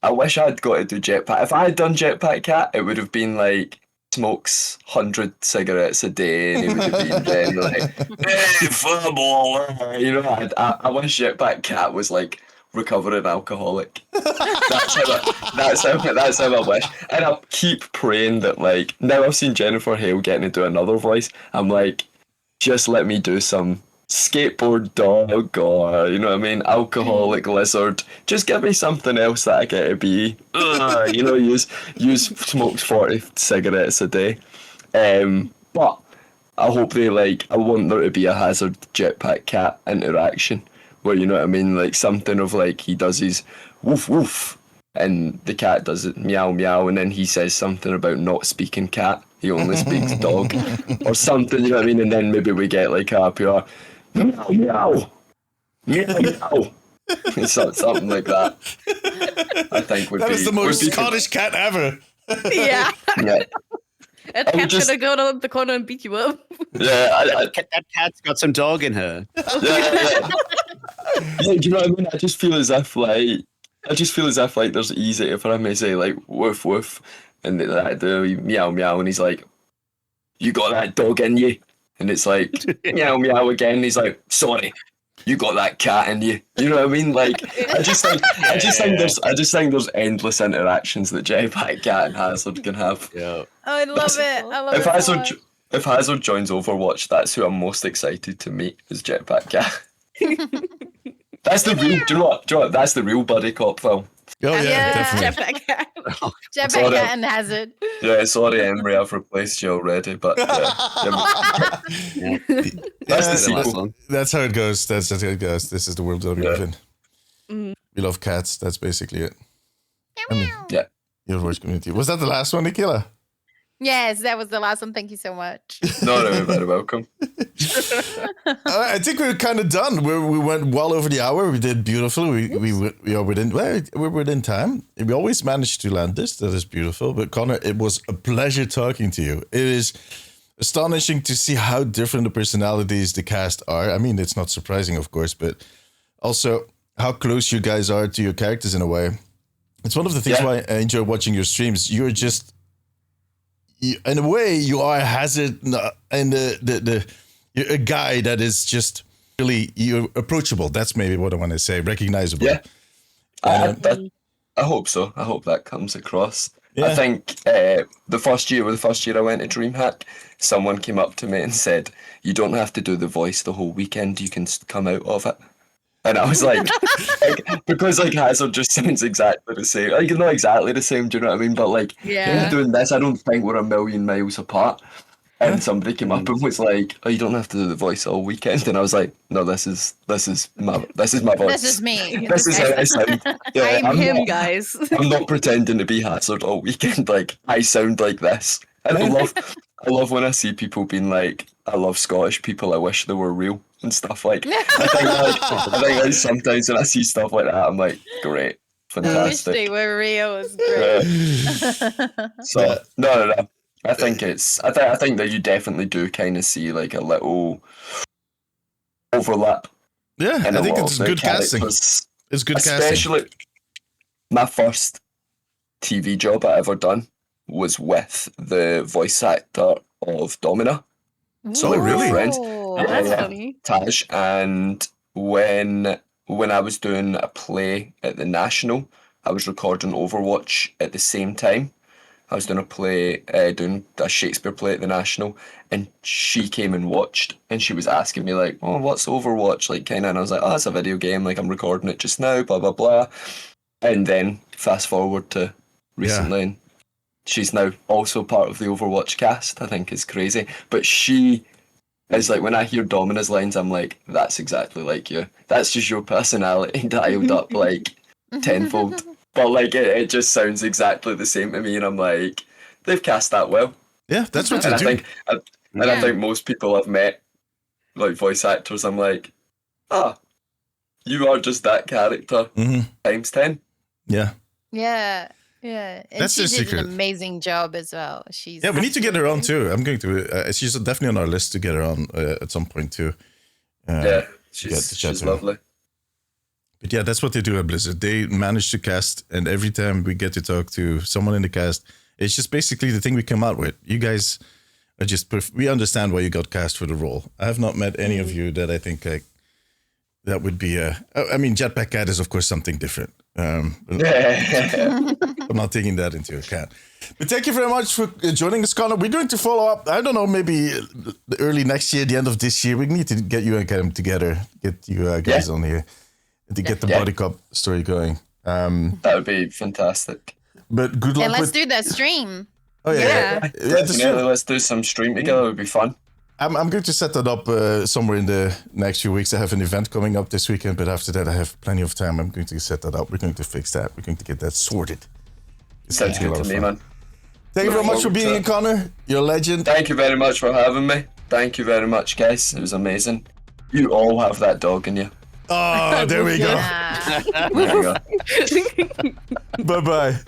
I wish I'd got to do Jetpack. If I had done Jetpack Cat, it would have been like smokes 100 cigarettes a day, and he would have been then like, hey, furball. You know, I wish Jetpack Cat was like recovering alcoholic. That's how I wish. And I keep praying that, like, now I've seen Jennifer Hale getting to do another voice, I'm like, just let me do some skateboard dog, or, you know what I mean, alcoholic lizard. Just give me something else that I get to be. You know, use smokes 40 cigarettes a day. But I hope I want there to be a Hazard Jetpack Cat interaction where, you know what I mean, like something of like he does his woof woof and the cat does it meow meow, and then he says something about not speaking cat, he only speaks dog or something, you know what I mean, and then maybe we get like a pure meow meow meow meow. Something like that. I think would That be is the most would be Scottish cat ever. Yeah. Yeah, That I would cat's just- gonna go to the corner and beat you up. yeah, That cat's got some dog in her. yeah. Do you know what I mean? I just feel as if like there's easy for him to say like woof woof and the meow meow, and he's like, you got that dog in you, and it's like meow meow again, and he's like, sorry, you got that cat in you. You know what I mean? Like, I just think there's endless interactions that Jetpack Cat and Hazard can have. Yeah. Oh, I love it. I love If it so much. Hazard joins Overwatch, that's who I'm most excited to meet, is Jetpack Cat. That's the real. Do you know what? That's the real buddy cop film. Oh yeah, Yeah. definitely. Jetpack cat. Jetpack Sorry. Cat and Hazard. Yeah, sorry, Emery, I've replaced you already, but yeah. That's the Yeah, sequel. That's how it goes. That's how it goes. This is the world that we live in. We love cats. That's basically it. I mean, Yeah. your voice community. Was that the last one, Nikila? Yes, that was the last one. Thank you so much. No, you're very welcome. I think we're kind of done. We went well over the hour. We did beautiful. We are within. Well, we're within time. We always managed to land this. That is beautiful. But Connor, it was a pleasure talking to you. It is. astonishing to see how different the personalities the cast are. I mean, it's not surprising, of course, but also how close you guys are to your characters in a way. It's one of the things why I enjoy watching your streams. You're just, in a way, you are Hazard, and you're a guy that is just really you're approachable. That's maybe what I want to say. Recognizable. Yeah, I hope so. I hope that comes across. Yeah. I think the first year I went to DreamHack, someone came up to me and said, "You don't have to do the voice the whole weekend. You can come out of it." And I was like, because like Hazard just sounds exactly the same. Like not exactly the same, do you know what I mean? But like doing this, I don't think we're a million miles apart. And somebody came up and was like, "Oh, you don't have to do the voice all weekend." And I was like, "No, this is my voice. This is me. This is how I sound." Yeah, I'm him, not, guys. I'm not pretending to be Hazard all weekend. Like I sound like this, and I love when I see people being like, "I love Scottish people. I wish they were real." And stuff like. I think sometimes when I see stuff like that, I'm like, "Great, I wish fantastic." they were real. It's great. So no. I think I think that you definitely do kind of see like a little overlap. Yeah, I think it's good casting. It's good casting. Especially my first TV job I ever done was with the voice actor of Domina. So like really? friends. Oh, That's funny. Taj, and when I was doing a play at the National, I was recording Overwatch at the same time. I was doing a play, doing a Shakespeare play at the National, and she came and watched, and she was asking me like, "Oh, what's Overwatch?" Like kind of, and I was like, "Oh, it's a video game. Like I'm recording it just now, blah blah blah." And then fast forward to recently, and she's now also part of the Overwatch cast. I think is crazy, but she is like, when I hear Domina's lines, I'm like, "That's exactly like you. That's just your personality dialed up like tenfold." But like it just sounds exactly the same to me, and I'm like, they've cast that well. Yeah, that's what they And do. I think most people I've met, like voice actors, I'm like, you are just that character times 10. Yeah. Yeah. And That's she the did secret. an amazing job as well. She's Yeah, we need to get her on too. I'm going to. She's definitely on our list to get her on at some point too. She's lovely. But yeah, that's what they do at Blizzard. They manage to cast, and every time we get to talk to someone in the cast, it's just basically the thing we come out with. You guys are just we understand why you got cast for the role. I have not met any of you that I think that would be I mean, Jetpack Cat is of course something different. I'm not taking that into account. But thank you very much for joining us, Conor. We're going to follow up. I don't know, maybe early next year, the end of this year. We need to get you and Cam together, get you guys on here to get the Body Cop story going. That would be fantastic. But good luck. And let's do that stream. Oh yeah. Definitely, let's do some stream together. It would be fun. I'm going to set that up somewhere in the next few weeks. I have an event coming up this weekend, but after that I have plenty of time. I'm going to set that up. We're going to fix that. We're going to get that sorted. Sounds good to me, man. Thank you very much for being in, Conor. You're a legend. Thank you very much for having me. Thank you very much, guys. It was amazing. You all have that dog in you. Oh, there we go. Yeah. There you go. Bye-bye.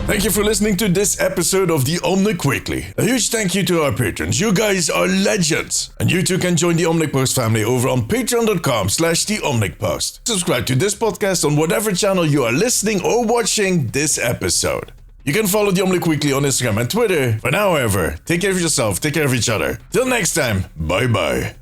Thank you for listening to this episode of the Omnic Weekly. A huge thank you to our patrons. You guys are legends. And you too can join the Omnic Post family over on patreon.com/theomnicpost. Subscribe to this podcast on whatever channel you are listening or watching this episode. You can follow the Omnic Weekly on Instagram and Twitter. For now, however, take care of yourself, take care of each other. Till next time, bye-bye.